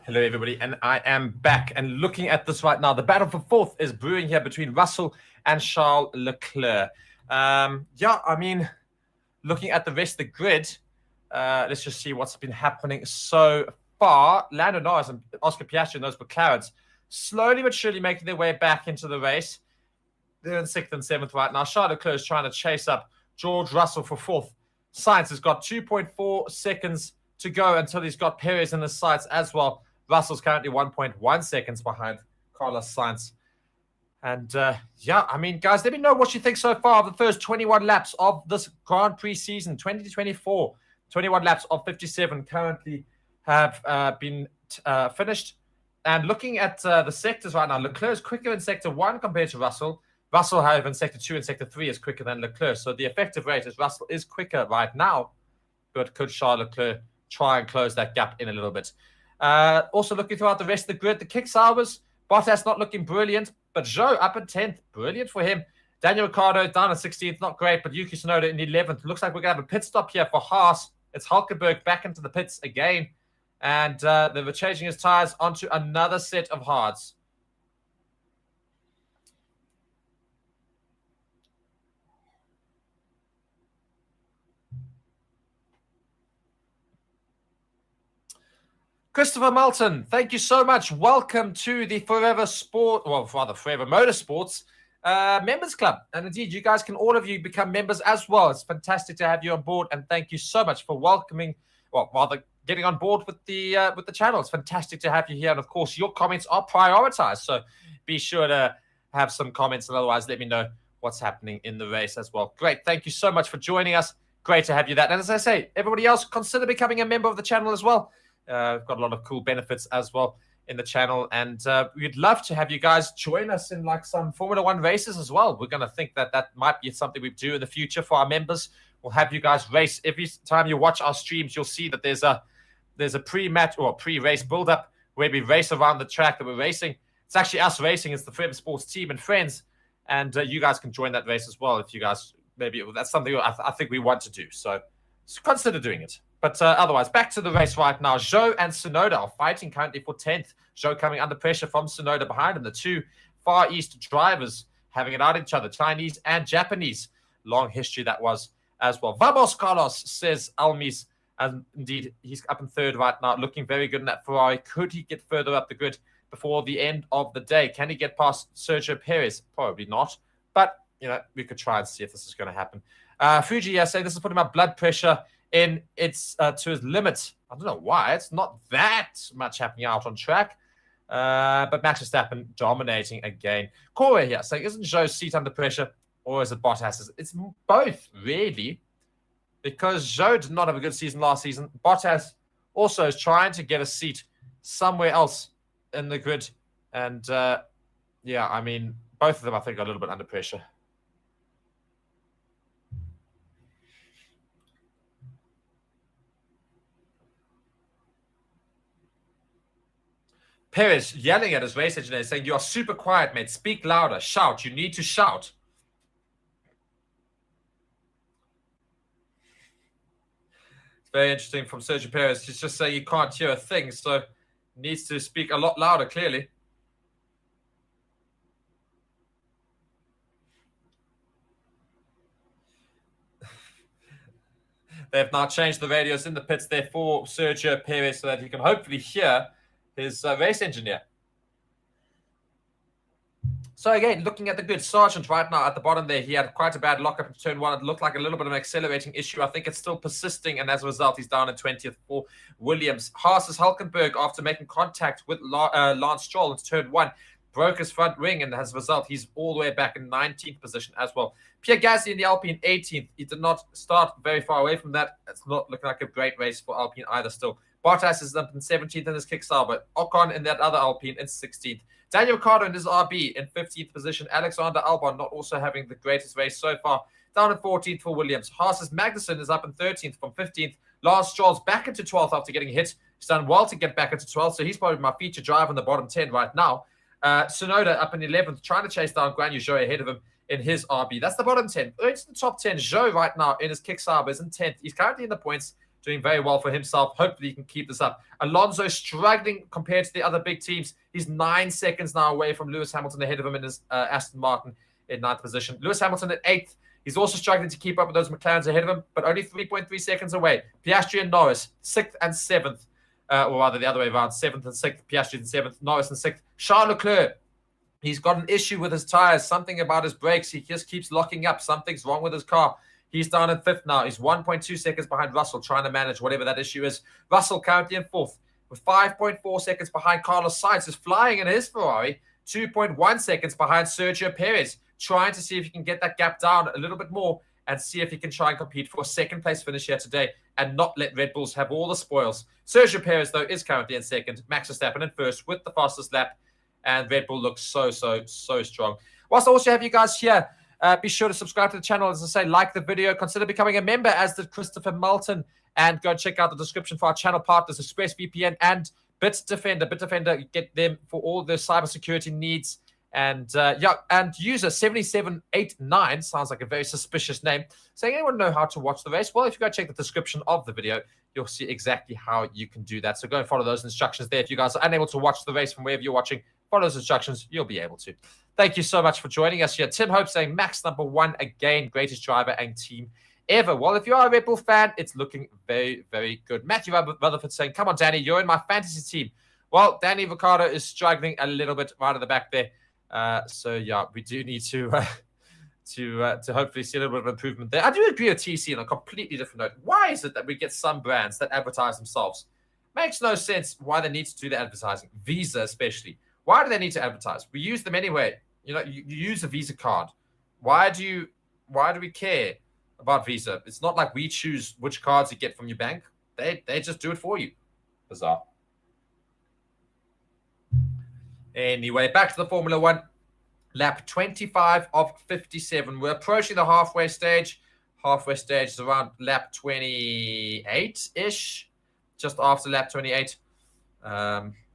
Hello, everybody, and I am back and looking at this right now. The battle for 4th is brewing here between Russell and Charles Leclerc. Yeah, I mean, looking at the rest of the grid, let's just see what's been happening so far. Lando Norris and Oscar Piastri and those McLarens slowly but surely making their way back into the race. They're in 6th and 7th right now. Charles Leclerc is trying to chase up George Russell for 4th. Sainz has got 2.4 seconds to go until he's got Perez in his sights as well. Russell's currently 1.1 seconds behind Carlos Sainz. And, yeah, I mean, guys, let me know what you think so far of the first 21 laps of this Grand Prix season, 2024. 21 laps of 57 currently have been finished. And looking at the sectors right now, Leclerc is quicker in Sector 1 compared to Russell. Russell, however, in Sector 2 and Sector 3 is quicker than Leclerc. So the effective rate is Russell is quicker right now. But could Charles Leclerc try and close that gap in a little bit? Also looking throughout the rest of the grid, the kicks hours, Bottas not looking brilliant, but Zhou up at 10th, brilliant for him. Daniel Ricciardo down at 16th, not great, but Yuki Tsunoda in 11th. Looks like we're going to have a pit stop here for Haas. It's Hülkenberg back into the pits again, and they were changing his tyres onto another set of hards. Christopher Melton, thank you so much. Welcome to the Forever Motorsports members club. And indeed, you guys can, all of you, become members as well. It's fantastic to have you on board, and thank you so much for welcoming, well, rather getting on board with the channel. It's fantastic to have you here, and of course, your comments are prioritized. So be sure to have some comments, and otherwise, let me know what's happening in the race as well. Great, thank you so much for joining us. Great to have you that. And as I say, everybody else, consider becoming a member of the channel as well. We've got a lot of cool benefits as well in the channel, and we'd love to have you guys join us in like some Formula One races as well. We're going to think that might be something we do in the future for our members. We'll have you guys race. Every time you watch our streams, you'll see that there's a pre-match or pre-race build-up where we race around the track that we're racing. It's actually us racing. It's the Forever Sports team and friends, and you guys can join that race as well if you guys, maybe that's something I think we want to do. So consider doing it. But otherwise, back to the race right now. Zhou and Tsunoda are fighting currently for 10th. Zhou coming under pressure from Tsunoda behind him. The two Far East drivers having it out at each other, Chinese and Japanese. Long history that was as well. Vamos, Carlos, says Almis. And indeed, he's up in third right now, looking very good in that Ferrari. Could he get further up the grid before the end of the day? Can he get past Sergio Perez? Probably not. But, you know, we could try and see if this is going to happen. Fuji saying this is putting my blood pressure in its to his limit. I don't know why. It's not that much happening out on track. But Max Verstappen dominating again. Corey here saying, isn't Zhou's seat under pressure, or is it Bottas's? It's both, really. Because Zhou did not have a good season last season. Bottas also is trying to get a seat somewhere else in the grid. And, yeah, I mean, both of them, I think, are a little bit under pressure. Perez yelling at his race engineer, saying, you are super quiet, mate. Speak louder. Shout. You need to shout. It's very interesting from Sergio Perez. He's just saying you can't hear a thing, so needs to speak a lot louder, clearly. They've now changed the radios in the pits there for Sergio Perez so that he can hopefully hear his race engineer. So again, looking at the grid, Sargent right now at the bottom there, he had quite a bad lockup in turn one. It looked like a little bit of an accelerating issue. I think it's still persisting, and as a result, he's down in 20th for Williams. Haas's Hulkenberg, after making contact with Lance Stroll into turn one, broke his front wing, and as a result, he's all the way back in 19th position as well. Pierre Gasly in the Alpine 18th. He did not start very far away from that. It's not looking like a great race for Alpine either still. Bottas is up in 17th in his Kickstarter. Ocon in that other Alpine in 16th. Daniel Ricciardo in his RB in 15th position. Alexander Albon not also having the greatest race so far. Down in 14th for Williams. Haas's Magnussen is up in 13th from 15th. Lance Stroll's back into 12th after getting hit. He's done well to get back into 12th, so he's probably my feature driver in the bottom 10 right now. Tsunoda up in 11th, trying to chase down Guan Yu Zhou ahead of him in his RB. That's the bottom 10. Into the top 10, Zhou right now in his Kickstarter is in 10th. He's currently in the points, doing very well for himself. Hopefully he can keep this up. Alonso struggling compared to the other big teams. He's 9 seconds now away from Lewis Hamilton ahead of him in his Aston Martin in 9th position. Lewis Hamilton at 8th. He's also struggling to keep up with those McLarens ahead of him, but only 3.3 seconds away. Piastri and Norris, 6th and 7th. Or rather the other way around, 7th and 6th. Piastri in 7th, Norris in 6th. Charles Leclerc, he's got an issue with his tires. Something about his brakes. He just keeps locking up. Something's wrong with his car. He's down in 5th now. He's 1.2 seconds behind Russell, trying to manage whatever that issue is. Russell currently in 4th, with 5.4 seconds behind Carlos Sainz, is flying in his Ferrari. 2.1 seconds behind Sergio Perez, trying to see if he can get that gap down a little bit more and see if he can try and compete for a second-place finish here today and not let Red Bulls have all the spoils. Sergio Perez, though, is currently in 2nd. Max Verstappen in 1st with the fastest lap. And Red Bull looks so strong. Whilst I also have you guys here, be sure to subscribe to the channel. As I say, like the video. Consider becoming a member, as did Christopher Moulton. And go check out the description for our channel partners, ExpressVPN and BitDefender. BitDefender, get them for all their cybersecurity needs. And and user 7789 sounds like a very suspicious name. Saying, anyone know how to watch the race? Well, if you go check the description of the video, you'll see exactly how you can do that. So go and follow those instructions there. If you guys are unable to watch the race from wherever you're watching, follow those instructions. You'll be able to. Thank you so much for joining us here. Tim Hope saying, Max #1 again, greatest driver and team ever. Well, if you are a Red Bull fan, it's looking very good. Matthew Rutherford saying, come on, Danny, you're in my fantasy team. Well, Danny Ricciardo is struggling a little bit right at the back there. So yeah, we do need to hopefully see a little bit of improvement there. I do agree with TC on a completely different note. Why is it that we get some brands that advertise themselves? Makes no sense why they need to do the advertising. Visa especially. Why do they need to advertise? We use them anyway. You know, you use a Visa card. Why do we care about Visa? It's not like we choose which cards you get from your bank. They just do it for you. Bizarre. Anyway, back to the Formula One. Lap 25 of 57. We're approaching the halfway stage. Halfway stage is around lap 28-ish, just after lap 28.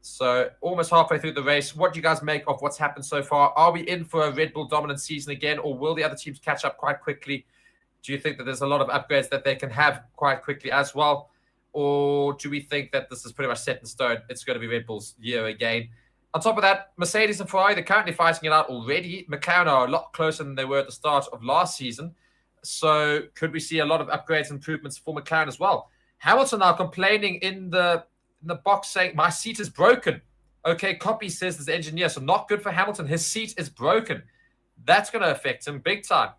So almost halfway through the race. What do you guys make of what's happened so far? Are we in for a Red Bull dominant season again, or will the other teams catch up quite quickly? Do you think that there's a lot of upgrades that they can have quite quickly as well? Or do we think that this is pretty much set in stone? It's going to be Red Bull's year again. On top of that, Mercedes and Ferrari, they're currently fighting it out already. McLaren are a lot closer than they were at the start of last season. So could we see a lot of upgrades and improvements for McLaren as well? Hamilton now complaining in the box saying, my seat is broken. Okay, copy says this engineer. So not good for Hamilton. His seat is broken. That's going to affect him big time.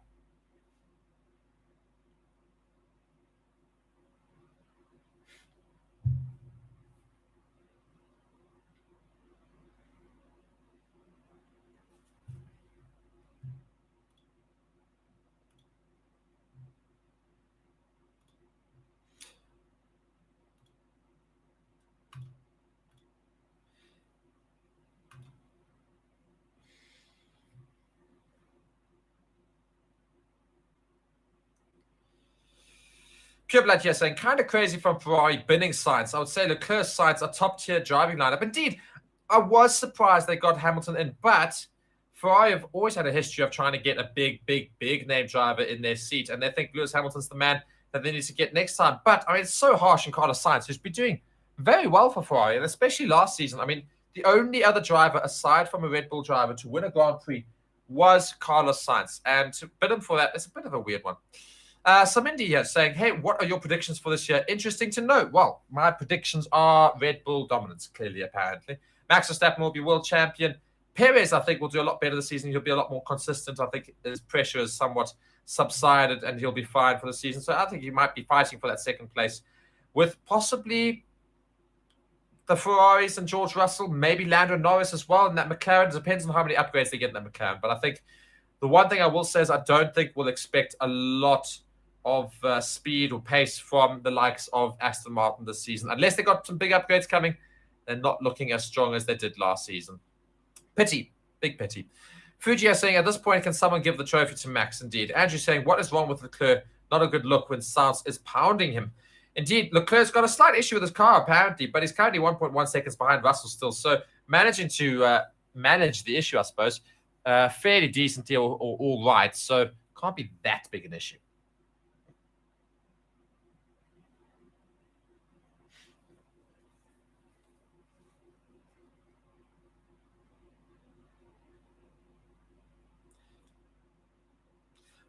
Pure Blood here saying, kind of crazy from Ferrari binning Sainz. I would say Leclerc's Sainz are top-tier driving lineup. Indeed, I was surprised they got Hamilton in, but Ferrari have always had a history of trying to get a big name driver in their seat, and they think Lewis Hamilton's the man that they need to get next time. But, I mean, it's so harsh on Carlos Sainz, who's been doing very well for Ferrari, and especially last season. I mean, the only other driver, aside from a Red Bull driver, to win a Grand Prix was Carlos Sainz, and to bid him for that, it's a bit of a weird one. Samindi here saying, hey, what are your predictions for this year? Interesting to note. Well, my predictions are Red Bull dominance, clearly, apparently. Max Verstappen will be world champion. Perez, I think, will do a lot better this season. He'll be a lot more consistent. I think his pressure has somewhat subsided and he'll be fine for the season. So I think he might be fighting for that second place with possibly the Ferraris and George Russell, maybe Lando Norris as well. And that McLaren, depends on how many upgrades they get in that McLaren. But I think the one thing I will say is I don't think we'll expect a lot of speed or pace from the likes of Aston Martin this season. Unless they got some big upgrades coming, they're not looking as strong as they did last season. Pity. Big pity. Fuji is saying, at this point, can someone give the trophy to Max? Indeed. Andrew saying, what is wrong with Leclerc? Not a good look when Sainz is pounding him. Indeed, Leclerc's got a slight issue with his car, apparently, but he's currently 1.1 seconds behind Russell still. So managing to manage the issue, I suppose, fairly decently or all right. So can't be that big an issue.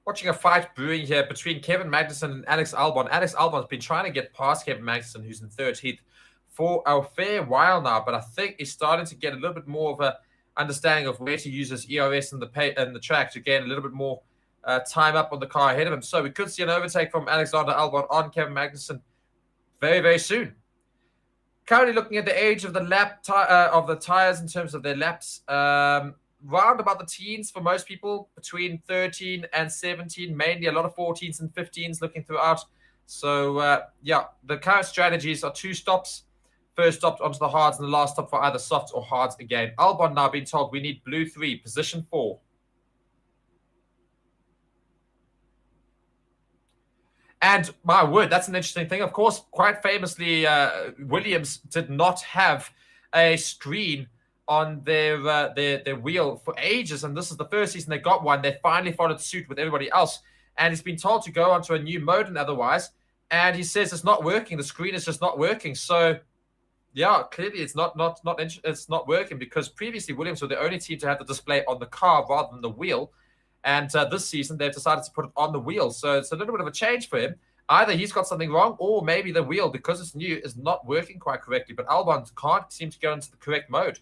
Watching a fight brewing here between Kevin Magnussen and Alex Albon. Alex Albon's been trying to get past Kevin Magnussen, who's in third heat, for a fair while now, but I think he's starting to get a little bit more of a understanding of where to use his ERS and the track to gain a little bit more time up on the car ahead of him. So we could see an overtake from Alexander Albon on Kevin Magnussen very, very soon. Currently looking at the age of the tires in terms of their laps. Round about the teens for most people, between 13 and 17, mainly a lot of 14s and 15s looking throughout. So, yeah, the current strategies are 2 stops. First stop onto the hards and the last stop for either softs or hards again. Albon now being told we need blue 3, position 4. And my word, that's an interesting thing. Of course, quite famously, Williams did not have a screen on their wheel for ages, and this is the first season they got one. They finally followed suit with everybody else, and he's been told to go onto a new mode and otherwise, and he says it's not working. The screen is just not working. So, yeah, clearly it's not working, because previously Williams were the only team to have the display on the car rather than the wheel, and this season they've decided to put it on the wheel. So it's a little bit of a change for him. Either he's got something wrong, or maybe the wheel, because it's new, is not working quite correctly. But Albon can't seem to go into the correct mode.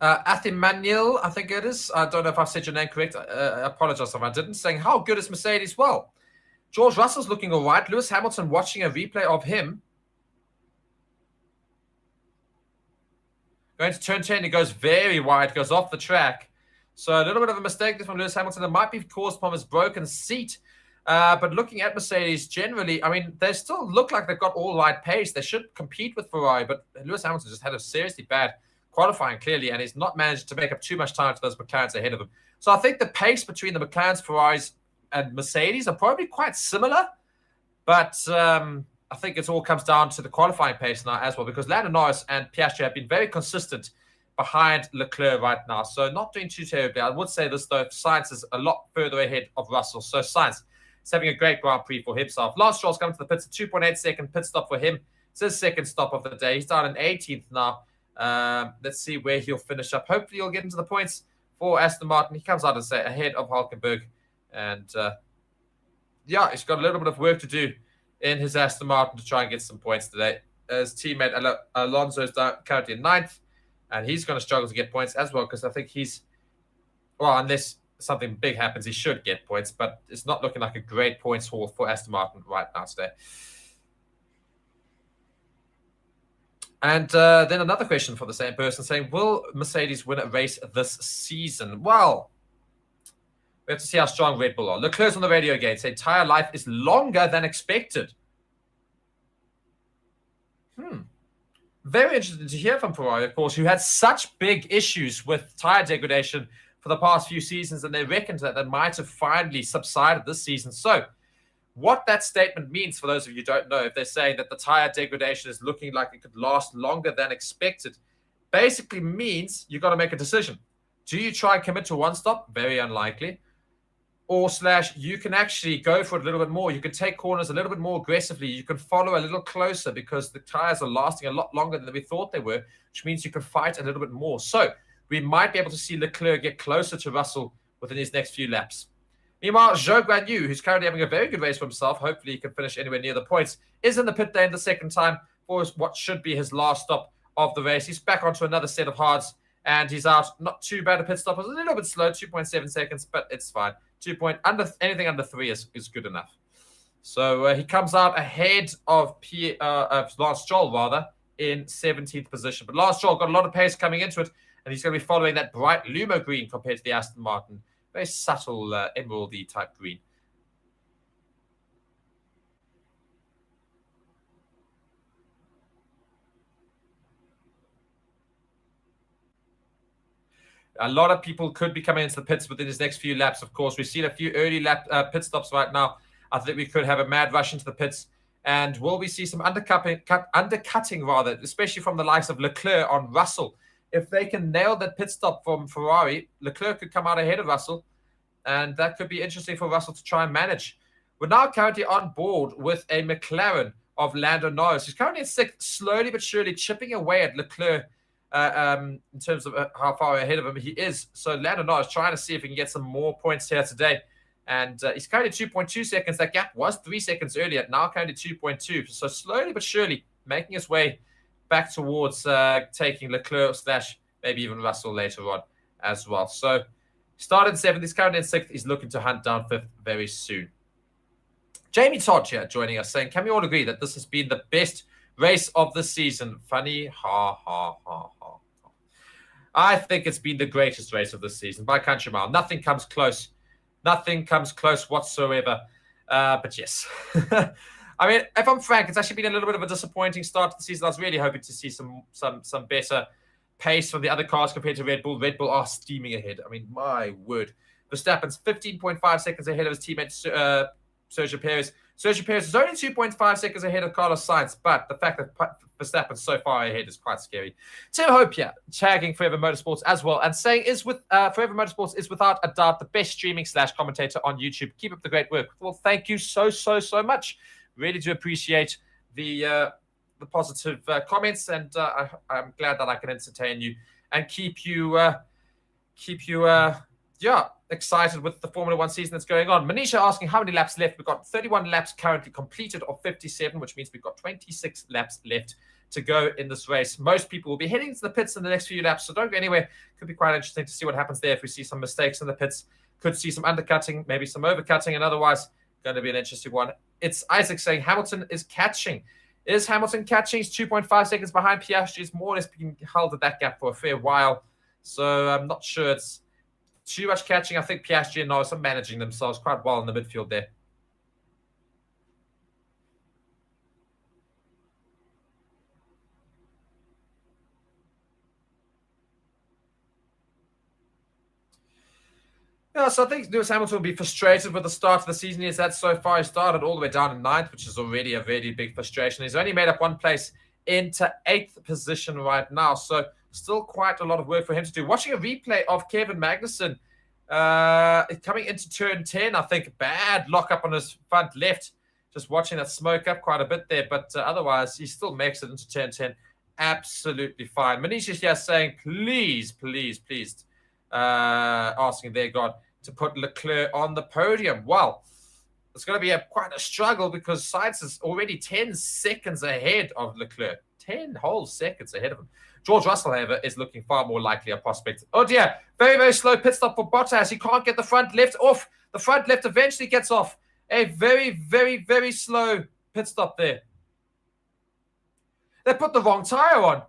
Athimaniel, I think it is. I don't know if I said your name correct. I apologize if I didn't. Saying, how good is Mercedes? Well, George Russell's looking all right. Lewis Hamilton, watching a replay of him. Going to turn 10, he goes very wide, goes off the track. So a little bit of a mistake from Lewis Hamilton. It might be caused from his broken seat. But looking at Mercedes generally, I mean, they still look like they've got all right pace. They should compete with Ferrari, but Lewis Hamilton just had a seriously bad qualifying, clearly, and he's not managed to make up too much time to those McLarens ahead of him. So I think the pace between the McLarens, Ferraris, and Mercedes are probably quite similar, but I think it all comes down to the qualifying pace now as well, because Lando Norris and Piastri have been very consistent behind Leclerc right now, so not doing too terribly. I would say this, though, Sainz is a lot further ahead of Russell, so Sainz is having a great Grand Prix for himself. Lance Stroll's coming to the pits, a 2.8-second pit stop for him. It's his second stop of the day. He's down in 18th now. Let's see where he'll finish up. Hopefully he'll get into the points for Aston Martin. He comes out and say ahead of Hulkenberg, and yeah, he's got a little bit of work to do in his Aston Martin to try and get some points today. His teammate Alonso is currently in 9th, and he's going to struggle to get points as well, because I think he's, well, unless something big happens, he should get points, but it's not looking like a great points haul for Aston Martin right now today. And then another question for the same person saying, will Mercedes win a race this season? Well, we have to see how strong Red Bull are. Leclerc's on the radio again saying tire life is longer than expected. Very interesting to hear from Ferrari, of course, who had such big issues with tire degradation for the past few seasons, and they reckoned that they might have finally subsided this season. So what that statement means, for those of you who don't know, if they're saying that the tire degradation is looking like it could last longer than expected, basically means you've got to make a decision. Do you try and commit to one stop? Very unlikely. Or / you can actually go for it a little bit more. You can take corners a little bit more aggressively. You can follow a little closer because the tires are lasting a lot longer than we thought they were, which means you can fight a little bit more. So we might be able to see Leclerc get closer to Russell within his next few laps. Meanwhile, Zhou Guanyu, who's currently having a very good race for himself, hopefully he can finish anywhere near the points, is in the pit lane the second time for what should be his last stop of the race. He's back onto another set of hards, and he's out. Not too bad a pit stop. It was a little bit slow, 2.7 seconds, but it's fine. Anything under 3 is good enough. So he comes out ahead of Lance Stroll, in 17th position. But Lance Stroll got a lot of pace coming into it, and he's going to be following that bright Lumo green compared to the Aston Martin. Very subtle emeraldy type green. A lot of people could be coming into the pits within his next few laps, of course. We've seen a few early lap pit stops right now. I think we could have a mad rush into the pits. And will we see some undercutting, especially from the likes of Leclerc on Russell? If they can nail that pit stop from Ferrari, Leclerc could come out ahead of Russell. And that could be interesting for Russell to try and manage. We're now currently on board with a McLaren of Lando Norris. He's currently in 6th, slowly but surely chipping away at Leclerc in terms of how far ahead of him he is. So Lando Norris trying to see if he can get some more points here today. And he's currently 2.2 seconds. That gap was 3 seconds earlier, now currently 2.2. So slowly but surely making his way back towards taking Leclerc / maybe even Russell later on as well. So started 7th, he's currently in 6th. He's looking to hunt down 5th very soon. Jamie Todd here joining us saying, can we all agree that this has been the best race of the season? Funny, ha, ha, ha, ha. I think it's been the greatest race of the season by country mile. Nothing comes close. Nothing comes close whatsoever. But yes. I mean, if I'm frank, it's actually been a little bit of a disappointing start to the season. I was really hoping to see some better pace from the other cars compared to Red Bull. Red Bull are steaming ahead. I mean, my word. Verstappen's 15.5 seconds ahead of his teammate Sergio Perez. Sergio Perez is only 2.5 seconds ahead of Carlos Sainz, but the fact that Verstappen's so far ahead is quite scary. Tim Hope here, tagging Forever Motorsports as well, and saying Forever Motorsports is without a doubt the best streaming / commentator on YouTube. Keep up the great work. Well, thank you so much. Really do appreciate the positive comments, and I'm glad that I can entertain you and keep you excited with the Formula One season that's going on. Manisha asking how many laps left. We've got 31 laps currently completed of 57, which means we've got 26 laps left to go in this race. Most people will be heading to the pits in the next few laps, so don't go anywhere. Could be quite interesting to see what happens there if we see some mistakes in the pits. Could see some undercutting, maybe some overcutting, and otherwise going to be an interesting one. It's Isaac saying Hamilton is catching. Is Hamilton catching? He's 2.5 seconds behind Piastri. He's more or less being held at that gap for a fair while. So I'm not sure it's too much catching. I think Piastri and Norris are managing themselves quite well in the midfield there. Yeah, so I think Lewis Hamilton will be frustrated with the start of the season he's had so far. He started all the way down in 9th, which is already a really big frustration. He's only made up one place into 8th position right now, so still quite a lot of work for him to do. Watching a replay of Kevin Magnussen coming into turn 10, I think bad lockup on his front left. Just watching that smoke up quite a bit there, but otherwise he still makes it into turn 10 absolutely fine. Manisha's here saying, please, please, please, asking their God to put Leclerc on the podium. Well, it's going to be quite a struggle because Sainz is already 10 seconds ahead of Leclerc. 10 whole seconds ahead of him. George Russell, however, is looking far more likely a prospect. Oh dear, very, very slow pit stop for Bottas. He can't get the front left off. The front left eventually gets off. A very, very, very slow pit stop there. They put the wrong tyre on.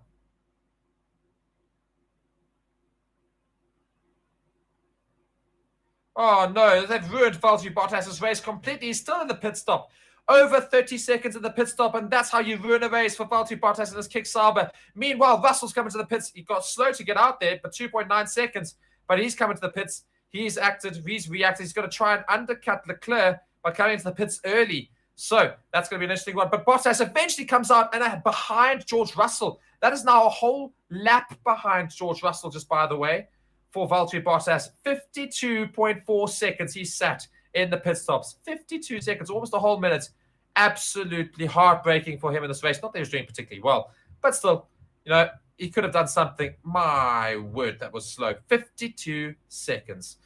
Oh no, they've ruined Valtteri Bottas' race completely. He's still in the pit stop. Over 30 seconds in the pit stop, and that's how you ruin a race for Valtteri Bottas and his kick Sauber. Meanwhile, Russell's coming to the pits. He got slow to get out there, but 2.9 seconds. But he's coming to the pits. He's acted, he's reacted. He's going to try and undercut Leclerc by coming into the pits early. So that's going to be an interesting one. But Bottas eventually comes out and behind George Russell. That is now a whole lap behind George Russell, just by the way, for Valtteri Bottas. 52.4 seconds he sat in the pit stops. 52 seconds, almost a whole minute. Absolutely heartbreaking for him in this race. Not that he was doing particularly well, but still, you know, he could have done something. My word, that was slow. 52 seconds.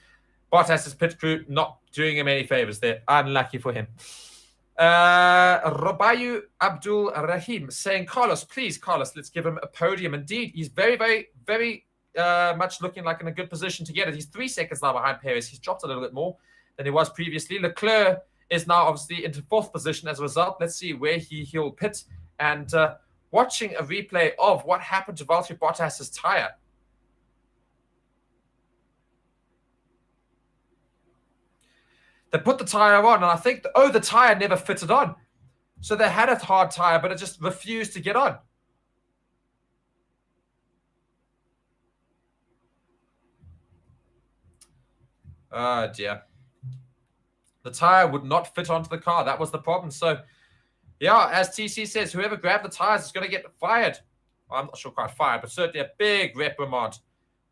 Bottas' pit crew not doing him any favors there. Unlucky for him. Rabayu Abdul Rahim saying, Carlos, please, Carlos, let's give him a podium. Indeed, he's very, very, very much looking like in a good position to get it. He's 3 seconds now behind Perez. He's dropped a little bit more than he was previously. Leclerc is now obviously into 4th position as a result. Let's see where he'll pit. And watching a replay of what happened to Valtteri Bottas' tyre. They put the tyre on, and I think, the tyre never fitted on. So they had a hard tyre, but it just refused to get on. Oh, dear. The tyre would not fit onto the car. That was the problem. So, yeah, as TC says, whoever grabbed the tyres is going to get fired. Well, I'm not sure quite fired, but certainly a big reprimand.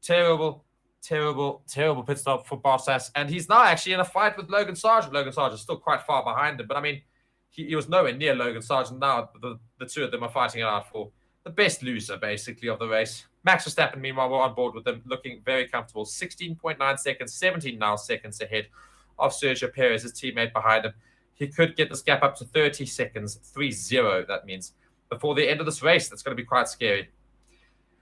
Terrible, terrible, terrible pit stop for Bottas. And he's now actually in a fight with Logan Sargent. Logan Sargent is still quite far behind him. But, I mean, he was nowhere near Logan Sargent. Now the two of them are fighting it out for the best loser, basically, of the race. Max Verstappen, meanwhile, we're on board with them, looking very comfortable. 16.9 seconds, 17 now seconds ahead of Sergio Perez, his teammate behind him. He could get this gap up to 30 seconds, 3-0, that means, before the end of this race. That's going to be quite scary.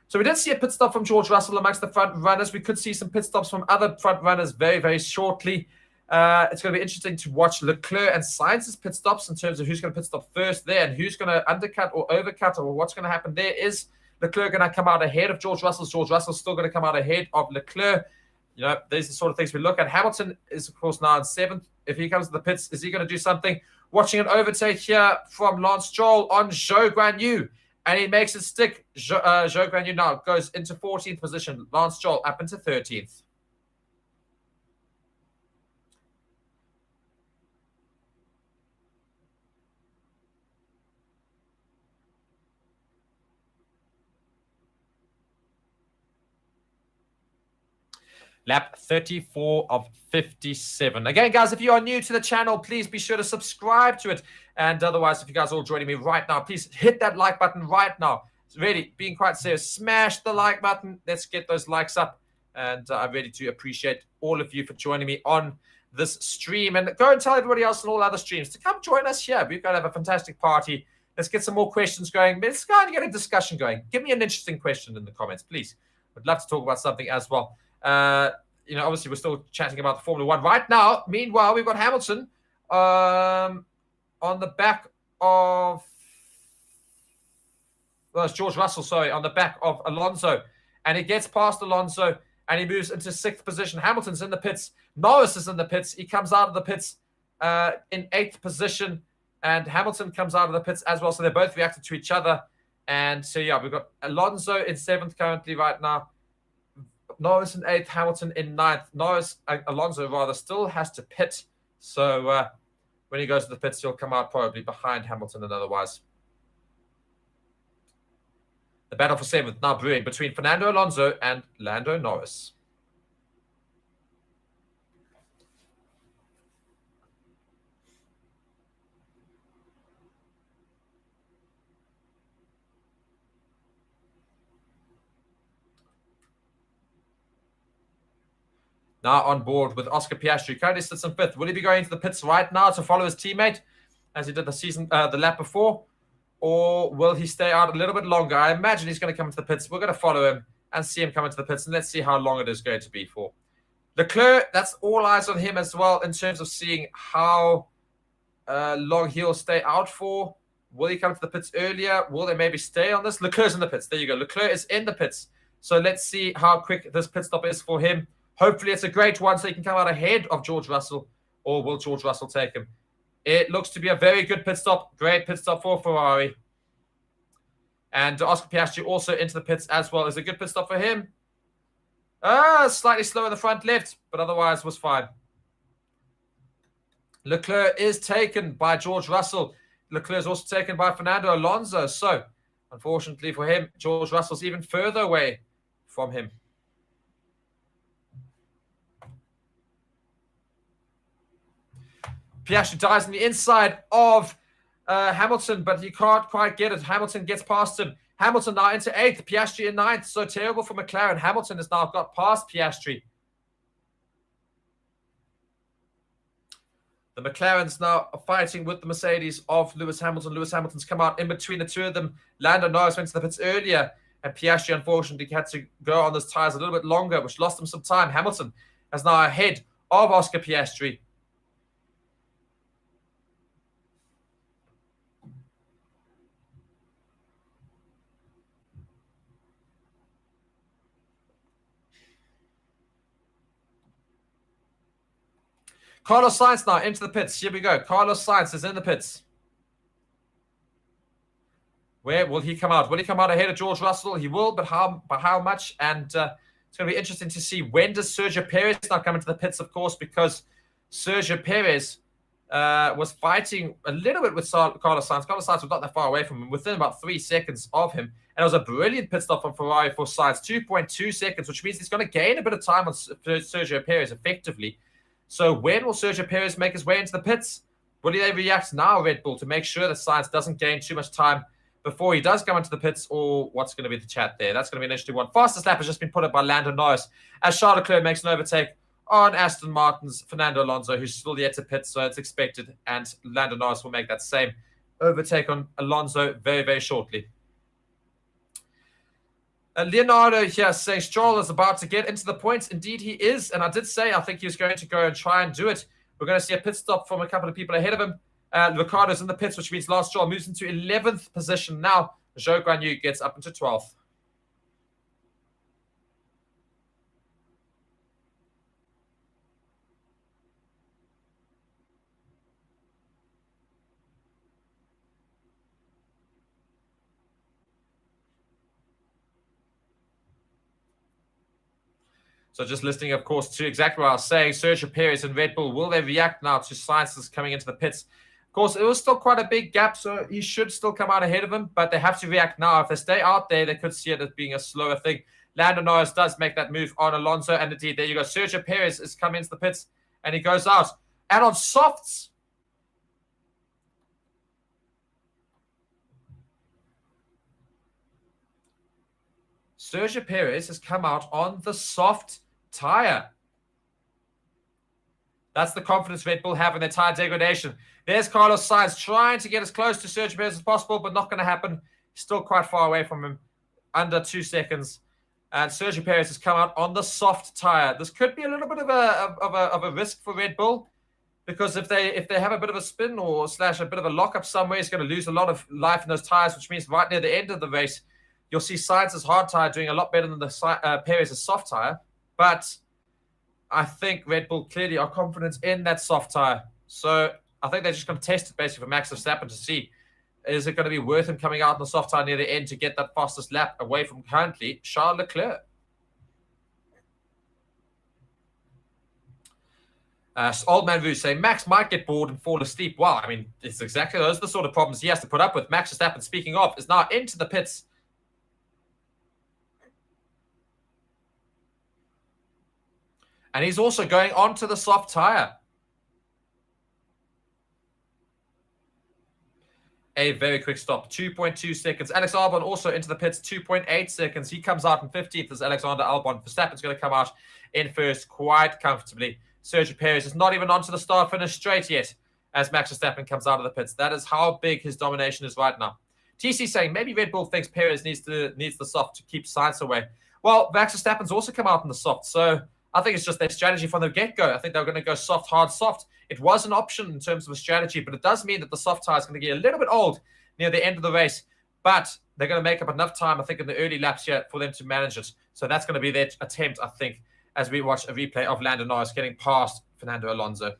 So we did see a pit stop from George Russell amongst the front runners. We could see some pit stops from other front runners very, very shortly. It's going to be interesting to watch Leclerc and Sainz's pit stops in terms of who's going to pit stop first there and who's going to undercut or overcut or what's going to happen there. Is Leclerc going to come out ahead of George Russell? George Russell's still going to come out ahead of Leclerc. You know, these are the sort of things we look at. Hamilton is, of course, now in 7th. If he comes to the pits, is he going to do something? Watching an overtake here from Lance Stroll on Zhou Guanyu. And he makes it stick. Zhou Guanyu now goes into 14th position. Lance Stroll up into 13th. Lap 34 of 57. Again, guys, if you are new to the channel, please be sure to subscribe to it. And otherwise, if you guys are all joining me right now, please hit that like button right now. It's really being quite serious. Smash the like button. Let's get those likes up. And I really do appreciate all of you for joining me on this stream. And go and tell everybody else on all other streams to come join us here. We're going to have a fantastic party. Let's get some more questions going. Let's go and get a discussion going. Give me an interesting question in the comments, please. I'd love to talk about something as well. Obviously, we're still chatting about the Formula One right now. Meanwhile, we've got Hamilton on the back of... Well, it's George Russell, sorry, on the back of Alonso. And he gets past Alonso, and he moves into 6th position. Hamilton's in the pits. Norris is in the pits. He comes out of the pits in 8th position. And Hamilton comes out of the pits as well. So they're both reacted to each other. And so, yeah, we've got Alonso in 7th currently right now. Norris in 8th, Hamilton in 9th. Alonso rather, still has to pit. So when he goes to the pits, he'll come out probably behind Hamilton and otherwise. The battle for 7th now brewing between Fernando Alonso and Lando Norris. Now on board with Oscar Piastri. Currently sits in 5th. Will he be going to the pits right now to follow his teammate as he did the lap before? Or will he stay out a little bit longer? I imagine he's going to come into the pits. We're going to follow him and see him come into the pits. And let's see how long it is going to be for. Leclerc, that's all eyes on him as well in terms of seeing how long he'll stay out for. Will he come to the pits earlier? Will they maybe stay on this? Leclerc's in the pits. There you go. Leclerc is in the pits. So let's see how quick this pit stop is for him. Hopefully it's a great one so he can come out ahead of George Russell. Or will George Russell take him? It looks to be a very good pit stop. Great pit stop for Ferrari. And Oscar Piastri also into the pits as well. Is it a good pit stop for him? Slightly slow in the front left, but otherwise was fine. Leclerc is taken by George Russell. Leclerc is also taken by Fernando Alonso. So, unfortunately for him, George Russell's even further away from him. Piastri dies on the inside of Hamilton, but he can't quite get it. Hamilton gets past him. Hamilton now into 8th. Piastri in 9th. So terrible for McLaren. Hamilton has now got past Piastri. The McLarens now are fighting with the Mercedes of Lewis Hamilton. Lewis Hamilton's come out in between the two of them. Lando Norris went to the pits earlier, and Piastri, unfortunately, had to go on those tyres a little bit longer, which lost him some time. Hamilton is now ahead of Oscar Piastri. Carlos Sainz now into the pits. Here we go. Carlos Sainz is in the pits. Where will he come out? Will he come out ahead of George Russell? He will, but by how much? And it's going to be interesting to see when does Sergio Perez now come into the pits, of course, because Sergio Perez was fighting a little bit with Carlos Sainz. Carlos Sainz was not that far away from him, within about 3 seconds of him. And it was a brilliant pit stop from Ferrari for Sainz, 2.2 seconds, which means he's going to gain a bit of time on Sergio Perez effectively. So when will Sergio Perez make his way into the pits? Will they react now, Red Bull, to make sure that Sainz doesn't gain too much time before he does come into the pits, or what's going to be the chat there? That's going to be an interesting one. Fastest lap has just been put up by Lando Norris as Charles Leclerc makes an overtake on Aston Martin's Fernando Alonso, who's still yet to pit, so it's expected, and Lando Norris will make that same overtake on Alonso very, very shortly. Leonardo here saying Stroll is about to get into the points. Indeed, he is. And I did say I think he was going to go and try and do it. We're going to see a pit stop from a couple of people ahead of him. Ricciardo's in the pits, which means Lance Stroll moves into 11th position now. Zhou Guanyu gets up into 12th. So just listening, of course, to exactly what I was saying, Sergio Perez and Red Bull, will they react now to Sainz coming into the pits? Of course, it was still quite a big gap, so he should still come out ahead of him, but they have to react now. If they stay out there, they could see it as being a slower thing. Lando Norris does make that move on Alonso, and indeed, there you go. Sergio Perez is coming into the pits, and he goes out. And on softs, Sergio Perez has come out on the soft tire. That's the confidence Red Bull have in their tire degradation. There's Carlos Sainz trying to get as close to Sergio Perez as possible, but not going to happen. Still quite far away from him, under 2 seconds. And Sergio Perez has come out on the soft tire. This could be a little bit of a risk for Red Bull, because if they have a bit of a spin or slash a bit of a lockup somewhere, he's going to lose a lot of life in those tires, which means right near the end of the race, you'll see Sainz's hard tire doing a lot better than the Perez's soft tire. But I think Red Bull clearly are confident in that soft tire. So I think they're just going to test it basically for Max Verstappen to see, is it going to be worth him coming out on the soft tire near the end to get that fastest lap away from currently Charles Leclerc. Old Man Vu saying Max might get bored and fall asleep. Wow, I mean, it's exactly those are the sort of problems he has to put up with. Max Verstappen, speaking of, is now into the pits. And he's also going onto the soft tire. A very quick stop, 2.2 seconds. Alex Albon also into the pits, 2.8 seconds. He comes out in 15th as Alexander Albon. Verstappen's going to come out in first quite comfortably. Sergio Perez is not even onto the start-finish straight yet as Max Verstappen comes out of the pits. That is how big his domination is right now. TC saying maybe Red Bull thinks Perez needs the soft to keep Sainz away. Well, Max Verstappen's also come out in the soft, so I think it's just their strategy from the get-go. I think they're going to go soft, hard, soft. It was an option in terms of a strategy, but it does mean that the soft tire is going to get a little bit old near the end of the race. But they're going to make up enough time, I think, in the early laps here for them to manage it. So that's going to be their attempt, I think, as we watch a replay of Lando Norris getting past Fernando Alonso.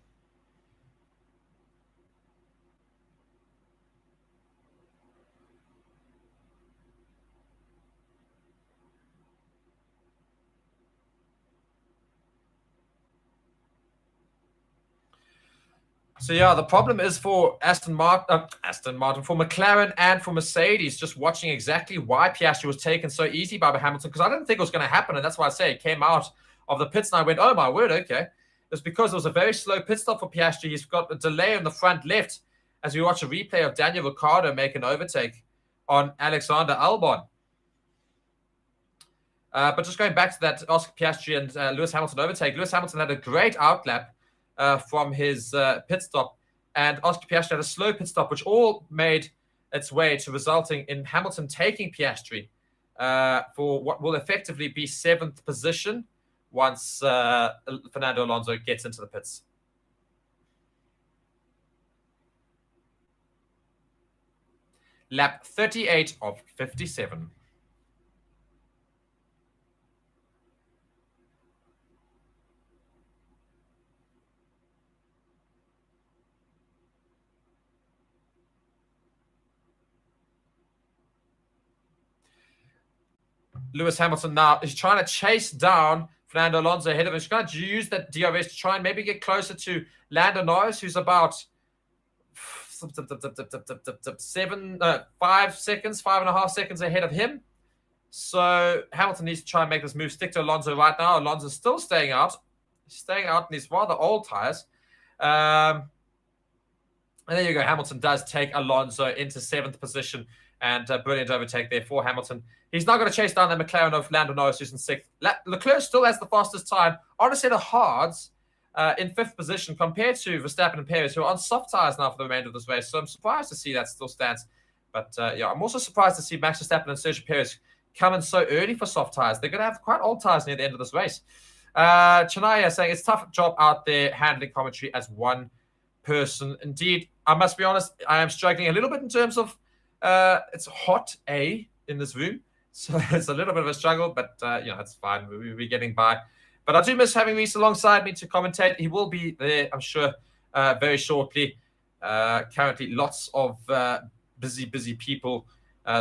So yeah, the problem is for Aston Martin, for McLaren and for Mercedes, just watching exactly why Piastri was taken so easy by Hamilton, because I didn't think it was going to happen, and that's why I say it came out of the pits and I went, oh my word, okay. It's because it was a very slow pit stop for Piastri. He's got a delay on the front left as we watch a replay of Daniel Ricciardo make an overtake on Alexander Albon. But just going back to that Oscar Piastri and Lewis Hamilton overtake, Lewis Hamilton had a great outlap from his pit stop, and Oscar Piastri had a slow pit stop, which all made its way to resulting in Hamilton taking Piastri for what will effectively be 7th position once Fernando Alonso gets into the pits. Lap 38 of 57. Lewis Hamilton now is trying to chase down Fernando Alonso ahead of him. He's going to use that DRS to try and maybe get closer to Lando Norris, who's about 5.5 seconds ahead of him. So Hamilton needs to try and make this move, stick to Alonso right now. Alonso's still staying out in these rather old tires. And there you go. Hamilton does take Alonso into 7th position, and brilliant overtake there for Hamilton. He's now going to chase down the McLaren of Lando Norris, who's in 6th. Leclerc still has the fastest time on a set of hards in 5th position compared to Verstappen and Perez, who are on soft tires now for the remainder of this race. So I'm surprised to see that still stands. But yeah, I'm also surprised to see Max Verstappen and Sergio Perez coming so early for soft tires. They're going to have quite old tires near the end of this race. Chanaya saying it's a tough job out there handling commentary as one person. Indeed, I must be honest, I am struggling a little bit in terms of it's hot in this room. So it's a little bit of a struggle, but it's fine. We're getting by. But I do miss having Reese alongside me to commentate. He will be there, I'm sure, very shortly. Currently, lots of busy people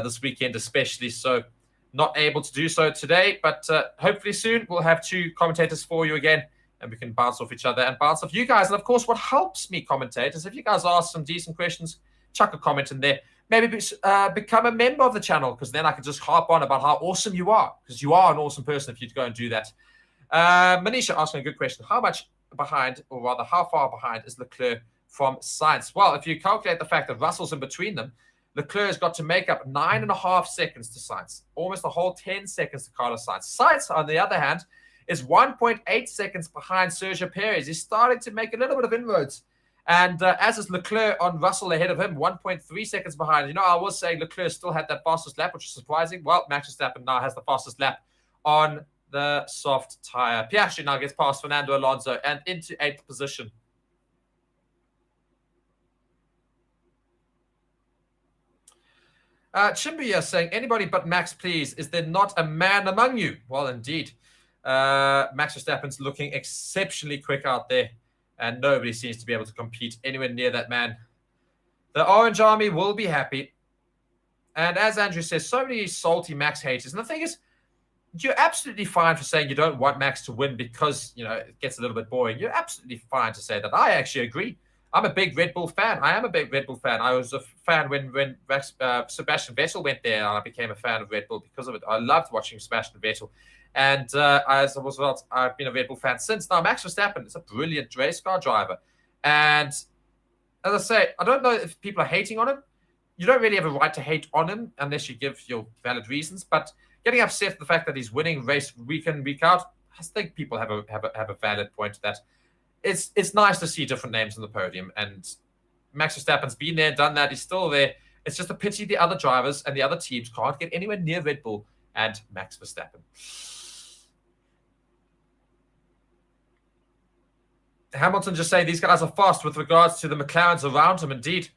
this weekend especially, so not able to do so today. But hopefully soon we'll have 2 commentators for you again, and we can bounce off each other and bounce off you guys. And, of course, what helps me commentate is if you guys ask some decent questions, chuck a comment in there. Maybe become a member of the channel, because then I can just harp on about how awesome you are, because you are an awesome person if you go and do that. Manisha asking a good question. How much behind, or rather how far behind, is Leclerc from Sainz? Well, if you calculate the fact that Russell's in between them, Leclerc has got to make up 9.5 seconds to Sainz, almost a whole 10 seconds to Carlos Sainz. Sainz, on the other hand, is 1.8 seconds behind Sergio Perez. He's starting to make a little bit of inroads. And as is Leclerc on Russell ahead of him, 1.3 seconds behind. You know, I was saying Leclerc still had that fastest lap, which is surprising. Well, Max Verstappen now has the fastest lap on the soft tyre. Piastri now gets past Fernando Alonso and into 8th position. Chimbiya saying, anybody but Max, please. Is there not a man among you? Well, indeed. Max Verstappen's looking exceptionally quick out there. And nobody seems to be able to compete anywhere near that man. The Orange Army will be happy. And as Andrew says, so many salty Max haters. And the thing is, you're absolutely fine for saying you don't want Max to win because, you know, it gets a little bit boring. You're absolutely fine to say that. I actually agree. I'm a big Red Bull fan. I am a big Red Bull fan. I was a fan when Sebastian Vettel went there, and I became a fan of Red Bull because of it. I loved watching Sebastian Vettel. And as a result, I've been a Red Bull fan since. Now, Max Verstappen is a brilliant race car driver. And as I say, I don't know if people are hating on him. You don't really have a right to hate on him unless you give your valid reasons. But getting upset at the fact that he's winning race week in, week out, I think people have a valid point to that. It's nice to see different names on the podium. And Max Verstappen's been there, done that. He's still there. It's just a pity the other drivers and the other teams can't get anywhere near Red Bull and Max Verstappen. Hamilton just saying these guys are fast with regards to the McLarens around him, indeed.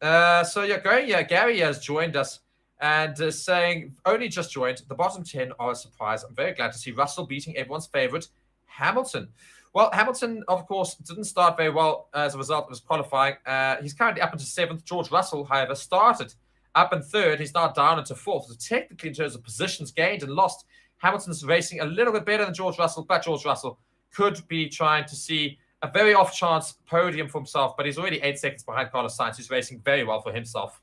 So yeah, Gary has joined us and is saying, only just joined, the bottom 10 are a surprise. I'm very glad to see Russell beating everyone's favorite, Hamilton. Well, Hamilton, of course, didn't start very well as a result of his qualifying. He's currently up into 7th. George Russell, however, started up in 3rd. He's now down into 4th. So technically, in terms of positions gained and lost, Hamilton's racing a little bit better than George Russell, but George Russell could be trying to see a very off-chance podium for himself, but he's already 8 seconds behind Carlos Sainz, who's racing very well for himself.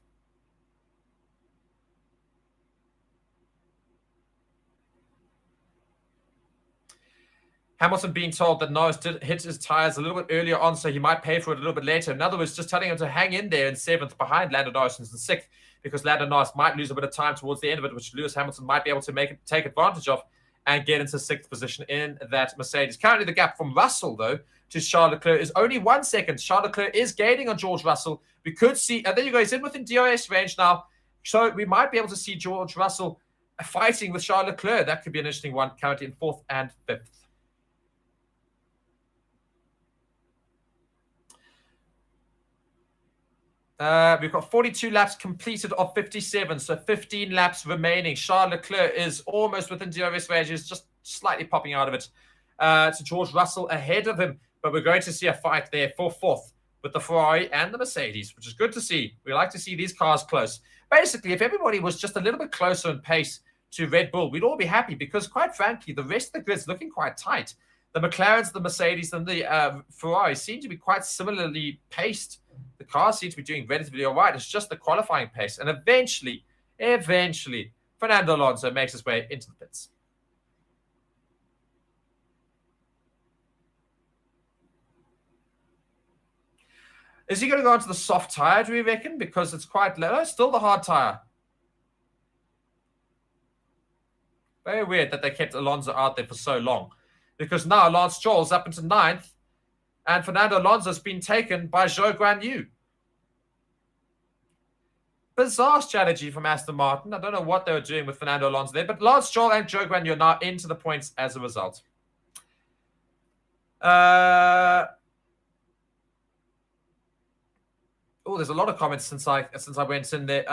Hamilton being told that Norris did hit his tyres a little bit earlier on, so he might pay for it a little bit later. In other words, just telling him to hang in there in 7th behind Lando Norris in 6th, because Lando Norris might lose a bit of time towards the end of it, which Lewis Hamilton might be able to take advantage of and get into 6th position in that Mercedes. Currently, the gap from Russell, though, to Charles Leclerc is only 1 second. Charles Leclerc is gaining on George Russell. We could see, and there you go, he's in within DRS range now. So we might be able to see George Russell fighting with Charles Leclerc. That could be an interesting one, currently in 4th and 5th. We've got 42 laps completed of 57, so 15 laps remaining. Charles Leclerc is almost within DRS range, is just slightly popping out of it. To George Russell ahead of him, but we're going to see a fight there for 4th with the Ferrari and the Mercedes, which is good to see. We like to see these cars close. Basically, if everybody was just a little bit closer in pace to Red Bull, we'd all be happy because, quite frankly, the rest of the grid's looking quite tight. The McLarens, the Mercedes, and the Ferrari seem to be quite similarly paced. The cars seem to be doing relatively all right. It's just the qualifying pace. And eventually, Fernando Alonso makes his way into the pits. Is he going to go onto the soft tyre, do we reckon? Because it's quite low. Still the hard tyre. Very weird that they kept Alonso out there for so long. Because now Lance Stroll's up into 9th. And Fernando Alonso's been taken by Zhou Guanyu. Bizarre strategy from Aston Martin. I don't know what they were doing with Fernando Alonso there. But Lance Stroll and Zhou Guanyu are now into the points as a result. Oh, there's a lot of comments since I went in there.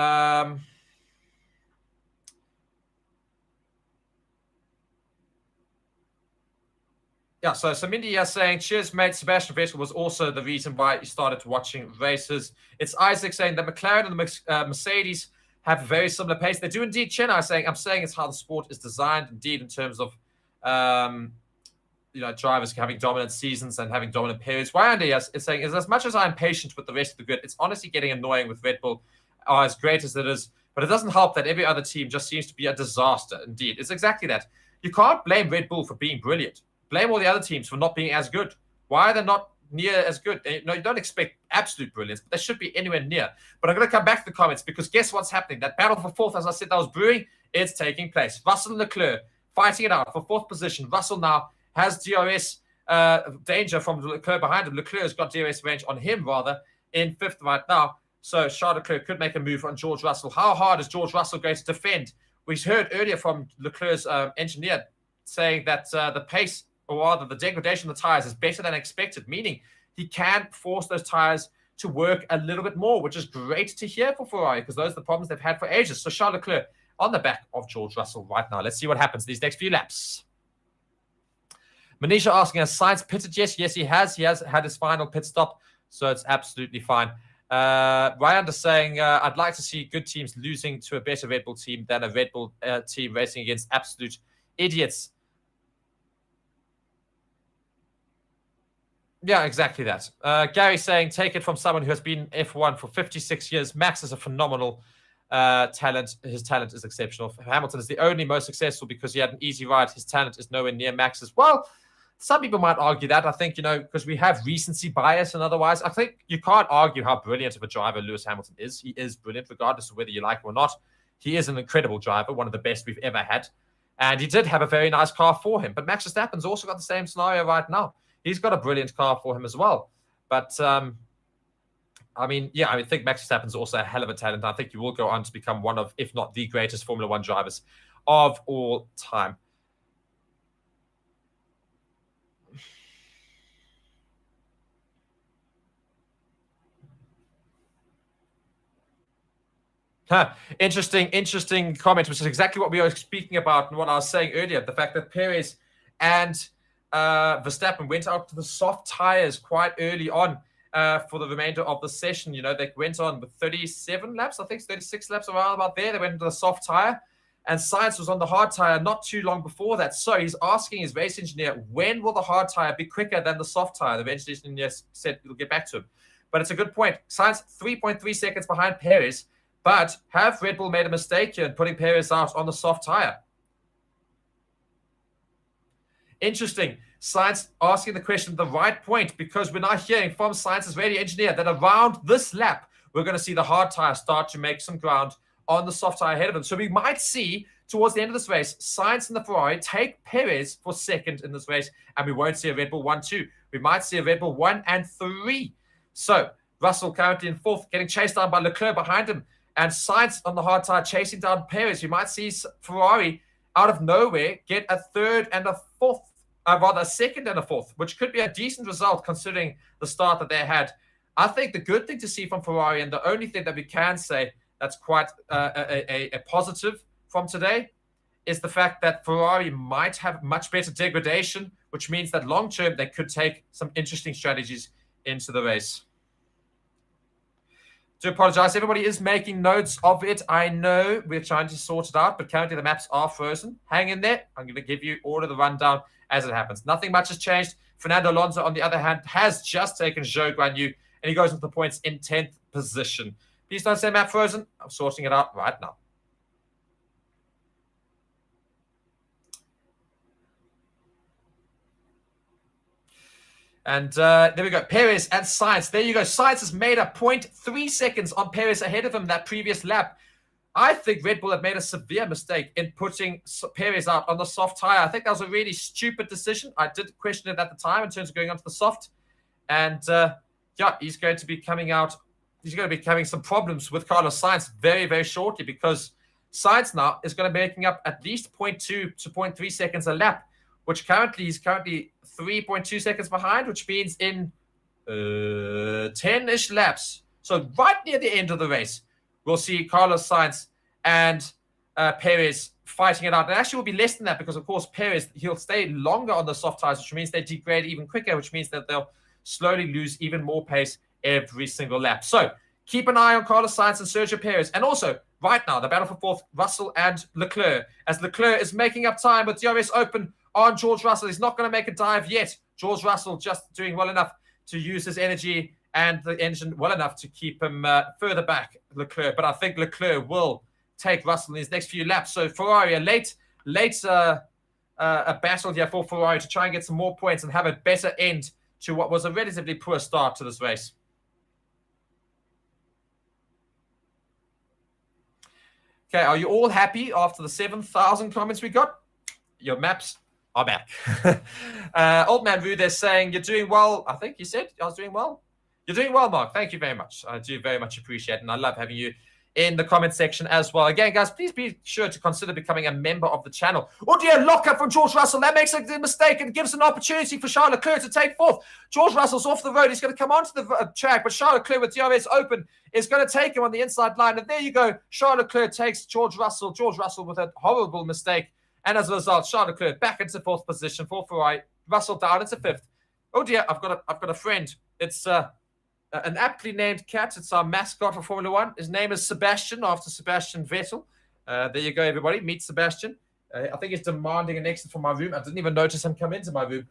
Yeah, so Mindy is saying, cheers, mate. Sebastian Vettel was also the reason why he started watching races. It's Isaac saying that McLaren and the Mercedes have a very similar pace. They do indeed. Chenai saying, I'm saying it's how the sport is designed, indeed, in terms of drivers having dominant seasons and having dominant periods. Wyandy is saying, as much as I'm patient with the rest of the grid, it's honestly getting annoying with Red Bull, as great as it is. But it doesn't help that every other team just seems to be a disaster, indeed. It's exactly that. You can't blame Red Bull for being brilliant. Blame all the other teams for not being as good. Why are they not near as good? You don't expect absolute brilliance, but they should be anywhere near. But I'm going to come back to the comments because guess what's happening? That battle for 4th, as I said, that was brewing. It's taking place. Russell and Leclerc fighting it out for 4th position. Russell now has DRS danger from Leclerc behind him. Leclerc has got DRS range on him, rather, in 5th right now. So Charles Leclerc could make a move on George Russell. How hard is George Russell going to defend? We heard earlier from Leclerc's engineer saying that the pace, or rather the degradation of the tyres, is better than expected, meaning he can force those tyres to work a little bit more, which is great to hear for Ferrari, because those are the problems they've had for ages. So Charles Leclerc on the back of George Russell right now. Let's see what happens these next few laps. Manisha asking, has Sainz pitted? Yes, he has. He has had his final pit stop, so it's absolutely fine. Ryan is saying, I'd like to see good teams losing to a better Red Bull team than a Red Bull team racing against absolute idiots. Yeah, exactly that. Gary saying, take it from someone who has been F1 for 56 years. Max is a phenomenal talent. His talent is exceptional. Hamilton is the only most successful because he had an easy ride. His talent is nowhere near Max's. Well, some people might argue that. I think, because we have recency bias and otherwise, I think you can't argue how brilliant of a driver Lewis Hamilton is. He is brilliant, regardless of whether you like him or not. He is an incredible driver, one of the best we've ever had. And he did have a very nice car for him. But Max Verstappen's also got the same scenario right now. He's got a brilliant car for him as well. But, I think Max Verstappen's also a hell of a talent. I think he will go on to become one of, if not the greatest Formula One drivers of all time. Interesting comment, which is exactly what we were speaking about and what I was saying earlier. The fact that Perez and Verstappen went out to the soft tires quite early on for the remainder of the session. They went on with 37 laps, I think 36 laps around about there. They went into the soft tire, and Sainz was on the hard tire not too long before that. So he's asking his race engineer, when will the hard tire be quicker than the soft tire? The race engineer said we'll get back to him. But it's a good point. Sainz 3.3 seconds behind Perez. But have Red Bull made a mistake here in putting Perez out on the soft tire? Interesting. Sainz asking the question at the right point, because we're now hearing from Sainz's radio engineer that around this lap, we're going to see the hard tire start to make some ground on the soft tire ahead of him. So we might see, towards the end of this race, Sainz and the Ferrari take Perez for second in this race, and we won't see a Red Bull 1-2. We might see a Red Bull 1 and 3. So Russell currently in 4th, getting chased down by Leclerc behind him, and Sainz on the hard tire chasing down Perez. We might see Ferrari out of nowhere get a 3rd and a 4th, rather a 2nd and a 4th, which could be a decent result considering the start that they had. I think the good thing to see from Ferrari, and the only thing that we can say that's quite a positive from today, is the fact that Ferrari might have much better degradation, which means that long-term they could take some interesting strategies into the race. Do apologize. Everybody is making notes of it. I know we're trying to sort it out, but currently the maps are frozen. Hang in there. I'm going to give you all of the rundown as it happens. Nothing much has changed. Fernando Alonso, on the other hand, has just taken Zhou Guanyu, and he goes into the points in 10th position. Please don't say map frozen. I'm sorting it out right now. And there we go. Perez and Sainz. There you go. Sainz has made a 0.3 seconds on Perez ahead of him that previous lap. I think Red Bull have made a severe mistake in putting Perez out on the soft tire. I think that was a really stupid decision. I did question it at the time in terms of going onto the soft. And he's going to be coming out. He's going to be having some problems with Carlos Sainz very, very shortly, because Sainz now is going to be making up at least 0.2 to 0.3 seconds a lap, which he's currently 3.2 seconds behind, which means in 10-ish laps. So right near the end of the race, we'll see Carlos Sainz and Perez fighting it out. And actually will be less than that, because, of course, Perez, he'll stay longer on the soft tires, which means they degrade even quicker, which means that they'll slowly lose even more pace every single lap. So keep an eye on Carlos Sainz and Sergio Perez. And also, right now, the battle for 4th, Russell and Leclerc, as Leclerc is making up time with DRS open on George Russell. He's not going to make a dive yet. George Russell just doing well enough to use his energy and the engine well enough to keep him further back, Leclerc. But I think Leclerc will take Russell in his next few laps. So Ferrari, a late battle here for Ferrari to try and get some more points and have a better end to what was a relatively poor start to this race. Okay, are you all happy after the 7,000 comments we got? your maps are back. Old Man Roo, they're saying you're doing well. I think you said I was doing well. You're doing well, Mark. Thank you very much. I do very much appreciate it, and I love having you in the comment section as well. Again, guys, please be sure to consider becoming a member of the channel. Oh dear, lockup from George Russell. That makes a mistake and gives an opportunity for Charles Leclerc to take fourth. George Russell's off the road. He's going to come onto the track, but Charles Leclerc with DRS open is going to take him on the inside line. And there you go. Charles Leclerc takes George Russell. George Russell with a horrible mistake. And as a result, Charles Leclerc back into fourth position for Ferrari. Russell down into fifth. Oh dear, I've got a friend. It's an aptly named cat. It's our mascot for Formula One. His name is Sebastian, after Sebastian Vettel. There you go, everybody. Meet Sebastian. I think he's demanding an exit from my room. I didn't even notice him come into my room.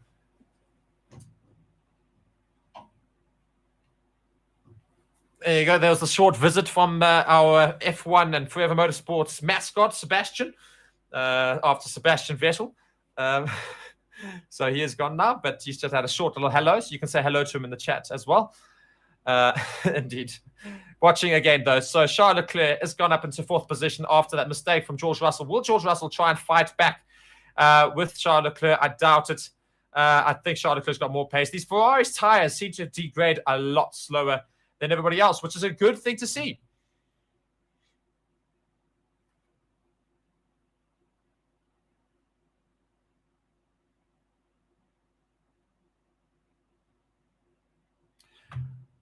There you go. There was a short visit from our F1 and Forever Motorsports mascot, Sebastian, after Sebastian Vettel. So he is gone now, but he's just had a short little hello. So you can say hello to him in the chat as well. Indeed. Watching again, though. So Charles Leclerc has gone up into fourth position after that mistake from George Russell. Will George Russell try and fight back with Charles Leclerc? I doubt it. I think Charles Leclerc's got more pace. These Ferrari's tyres seem to degrade a lot slower than everybody else, which is a good thing to see.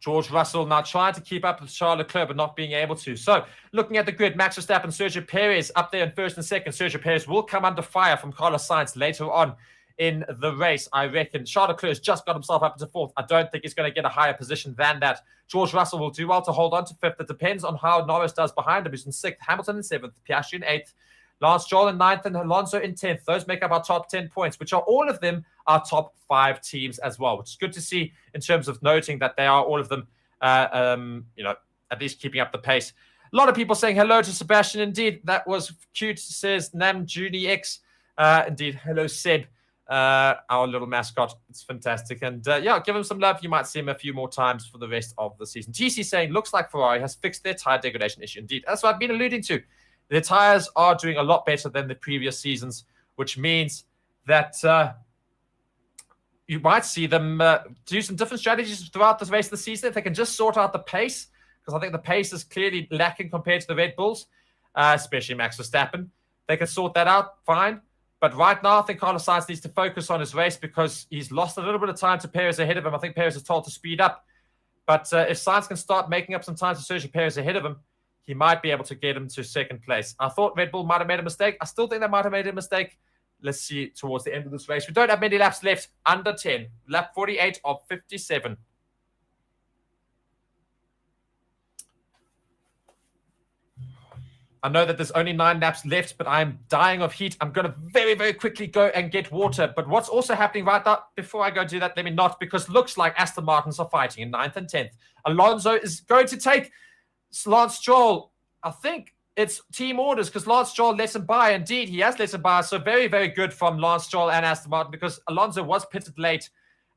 George Russell now trying to keep up with Charles Leclerc, but not being able to. So, looking at the grid, Max Verstappen, Sergio Perez up there in first and second. Sergio Perez will come under fire from Carlos Sainz later on in the race, I reckon. Charles Leclerc has just got himself up into fourth. I don't think he's going to get a higher position than that. George Russell will do well to hold on to fifth. It depends on how Norris does behind him. He's in sixth, Hamilton in seventh, Piastri in eighth, Lance Stroll in ninth, and Alonso in 10th. Those make up our top 10 points, which are all of them our top 5 teams as well, which is good to see in terms of noting that they are all of them, at least keeping up the pace. A lot of people saying hello to Sebastian. Indeed, that was cute, says Nam Junie X. Indeed, hello, Seb, our little mascot. It's fantastic. And give him some love. You might see him a few more times for the rest of the season. TC saying, looks like Ferrari has fixed their tire degradation issue. Indeed, that's what I've been alluding to. Their tires are doing a lot better than the previous seasons, which means that you might see them do some different strategies throughout the race of the season if they can just sort out the pace, because I think the pace is clearly lacking compared to the Red Bulls, especially Max Verstappen. They can sort that out, fine. But right now, I think Carlos Sainz needs to focus on his race because he's lost a little bit of time to Perez ahead of him. I think Perez is told to speed up. But if Sainz can start making up some time to Sergio Perez ahead of him, he might be able to get him to second place. I thought Red Bull might have made a mistake. I still think they might have made a mistake. Let's see towards the end of this race. We don't have many laps left, under 10. Lap 48 of 57. I know that there's only 9 laps left, but I'm dying of heat. I'm going to very, very quickly go and get water. But what's also happening right now, before I go do that, let me not, because looks like Aston Martins are fighting in 9th and 10th. Alonso is going to take Lance Stroll. I think it's team orders because Lance Stroll let him by. Indeed, he has let him by. So very, very good from Lance Stroll and Aston Martin because Alonso was pitted late.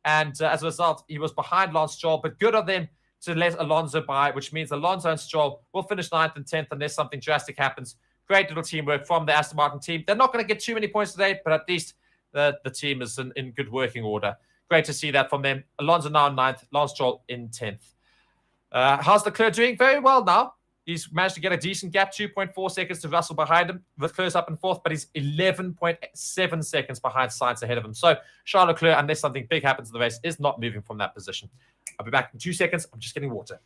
And as a result, he was behind Lance Stroll. But good of them to let Alonso by, which means Alonso and Stroll will finish 9th and 10th unless something drastic happens. Great little teamwork from the Aston Martin team. They're not going to get too many points today, but at least the team is in good working order. Great to see that from them. Alonso now in 9th, Lance Stroll in 10th. How's Leclerc doing? Very well now. He's managed to get a decent gap, 2.4 seconds to Russell behind him. Leclerc's up in 4th, but he's 11.7 seconds behind Sainz ahead of him. So Charles Leclerc, unless something big happens in the race, is not moving from that position. I'll be back in 2 seconds. I'm just getting water.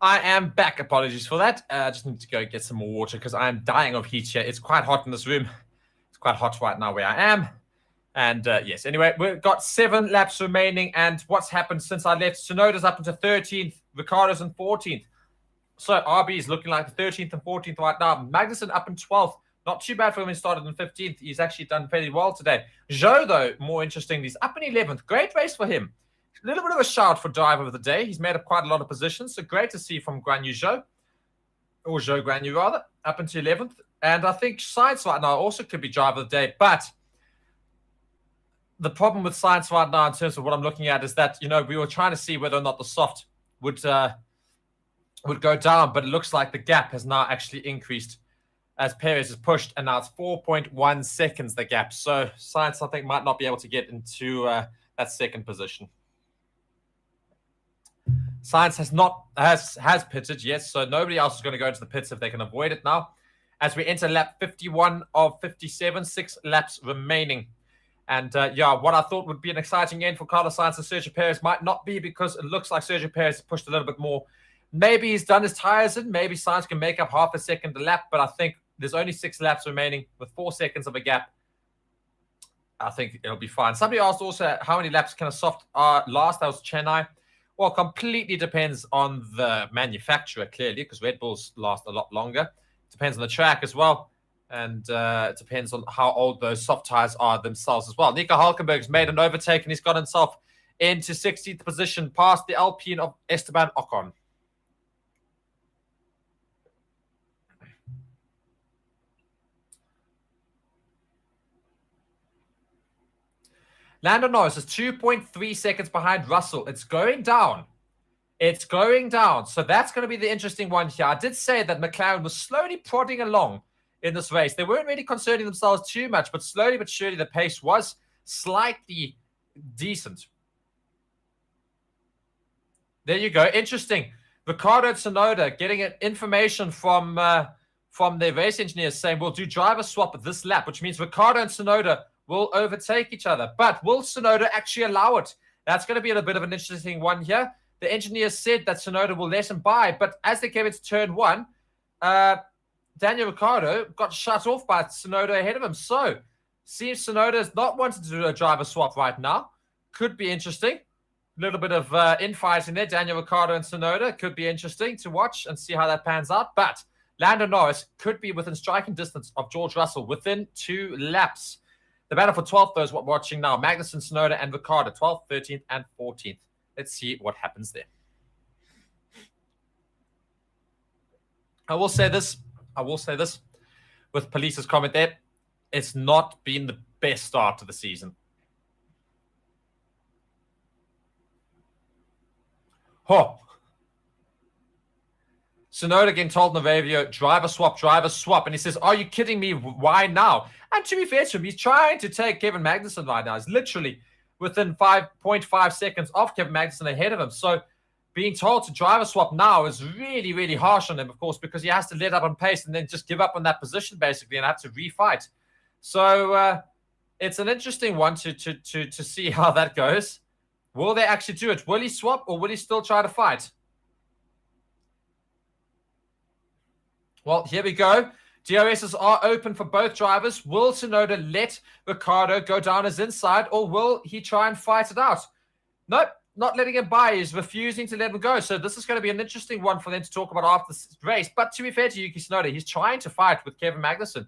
I am back. Apologies for that. I just need to go get some more water because I am dying of heat here. It's quite hot in this room. It's quite hot right now where I am. And yes, anyway, we've got 7 laps remaining. And what's happened since I left? Tsunoda's up into 13th. Ricciardo's in 14th. So RB is looking like the 13th and 14th right now. Magnussen up in 12th. Not too bad for him. He started in 15th. He's actually done fairly well today. Zhou, though, more interesting. He's up in 11th. Great race for him. A little bit of a shout for driver of the day. He's made up quite a lot of positions. So great to see from Guan Yu Zhou. Or Zhou Guan Yu, rather. Up into 11th. And I think Sainz right now also could be driver of the day. But the problem with Sainz right now in terms of what I'm looking at is that, we were trying to see whether or not the soft would go down. But it looks like the gap has now actually increased as Perez is pushed, and now it's 4.1 seconds, the gap. So Sainz, I think, might not be able to get into that second position. Sainz has pitted, yes, so nobody else is going to go into the pits if they can avoid it now. As we enter lap 51 of 57, 6 laps remaining. And what I thought would be an exciting end for Carlos Sainz and Sergio Perez might not be, because it looks like Sergio Perez pushed a little bit more. Maybe he's done his tires in. Maybe Sainz can make up half a second a lap, but I think there's only 6 laps remaining with 4 seconds of a gap. I think it'll be fine. Somebody asked also how many laps can a soft last. That was Chennai. Well, completely depends on the manufacturer, clearly, because Red Bulls last a lot longer. Depends on the track as well. And it depends on how old those soft tires are themselves as well. Nico Hulkenberg's made an overtake, and he's got himself into 16th position, past the Alpine of Esteban Ocon. Lando Norris is 2.3 seconds behind Russell. It's going down. It's going down. So that's going to be the interesting one here. I did say that McLaren was slowly prodding along in this race. They weren't really concerning themselves too much, but slowly but surely the pace was slightly decent. There you go. Interesting. Ricciardo Tsunoda getting information from their race engineers saying we'll do driver swap at this lap, which means Ricciardo and Tsunoda will overtake each other. But will Tsunoda actually allow it? That's going to be a bit of an interesting one here. The engineers said that Tsunoda will let him by, but as they came into turn 1, Daniel Ricciardo got shut off by Tsunoda ahead of him. So, seems Tsunoda is not wanting to do a driver swap right now. Could be interesting. A little bit of infighting there. Daniel Ricciardo and Tsunoda could be interesting to watch and see how that pans out. But Lando Norris could be within striking distance of George Russell within 2 laps. The battle for 12th, though, is what we're watching now. Magnussen, Tsunoda, and Ricciardo, 12th, 13th, and 14th. Let's see what happens there. I will say this. With Police's comment there, it's not been the best start to the season. Oh. Tsunoda again told on the radio, driver swap. And he says, are you kidding me? Why now? And to be fair to him, he's trying to take Kevin Magnussen right now. He's literally within 5.5 seconds of Kevin Magnussen ahead of him. So being told to driver swap now is really, really harsh on him, of course, because he has to let up on pace and then just give up on that position, basically, and have to refight. So it's an interesting one to see how that goes. Will they actually do it? Will he swap, or will he still try to fight? Well, here we go. DRSs are open for both drivers. Will Tsunoda let Ricciardo go down his inside, or will he try and fight it out? Nope, not letting him by. He's refusing to let him go. So this is going to be an interesting one for them to talk about after this race. But to be fair to Yuki Tsunoda, he's trying to fight with Kevin Magnussen.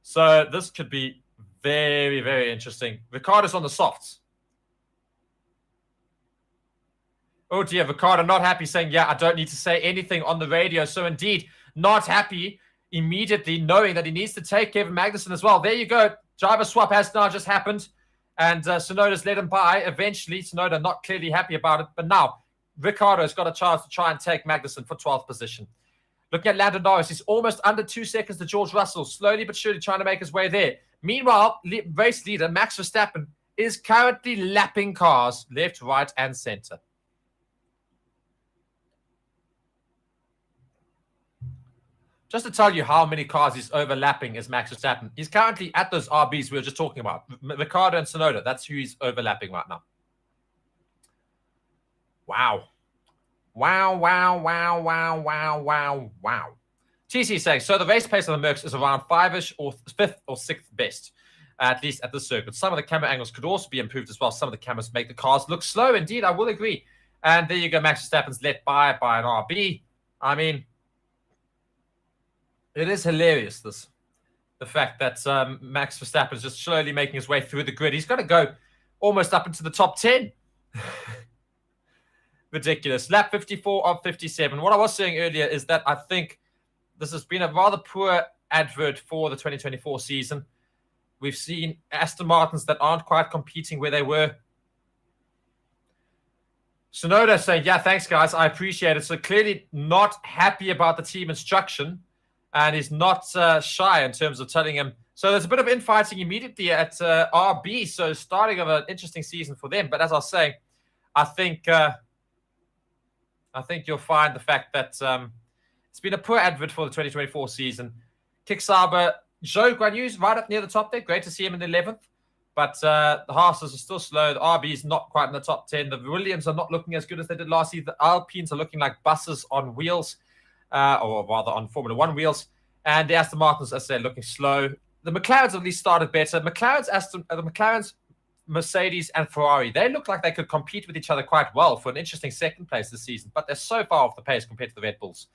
So this could be very, very interesting. Ricciardo's on the softs. Oh dear, Ricciardo not happy, saying, yeah, I don't need to say anything on the radio. So indeed, not happy immediately, knowing that he needs to take Kevin Magnussen as well. There you go. Driver swap has now just happened. And Tsunoda's let him by. Eventually, Tsunoda not clearly happy about it. But now, Ricciardo's got a chance to try and take Magnussen for 12th position. Looking at Lando Norris, he's almost under 2 seconds to George Russell. Slowly but surely trying to make his way there. Meanwhile, race leader Max Verstappen is currently lapping cars left, right, and center. Just to tell you how many cars he's overlapping is Max Verstappen. He's currently at those RBs we were just talking about. Ricciardo and Tsunoda, that's who he's overlapping right now. Wow. Wow, wow, wow, wow, wow, wow, wow. TC saying, so the race pace of the Mercs is around 5-ish or 5th or 6th best, at least at the circuit. Some of the camera angles could also be improved as well. Some of the cameras make the cars look slow. Indeed, I will agree. And there you go, Max Verstappen's let by an RB. I mean, it is hilarious, the fact that Max Verstappen is just slowly making his way through the grid. He's going to go almost up into the top 10. Ridiculous. Lap 54 of 57. What I was saying earlier is that I think this has been a rather poor advert for the 2024 season. We've seen Aston Martins that aren't quite competing where they were. Tsunoda saying, yeah, thanks, guys. I appreciate it. So clearly not happy about the team instruction and is not shy in terms of telling him. So there's a bit of infighting immediately at RB. So starting of an interesting season for them. But as I was saying, I think you'll find the fact that it's been a poor advert for the 2024 season. Kicksauber, Zhou Guanyu's right up near the top there. Great to see him in the 11th. But the Haas are still slow. The RB is not quite in the top 10. The Williams are not looking as good as they did last year. The Alpines are looking like buses on wheels, or rather on Formula 1 wheels. And the Aston Martins, as I said, looking slow. The McLarens at least started better. The McLarens, Mercedes, and Ferrari, they look like they could compete with each other quite well for an interesting second place this season. But they're so far off the pace compared to the Red Bulls.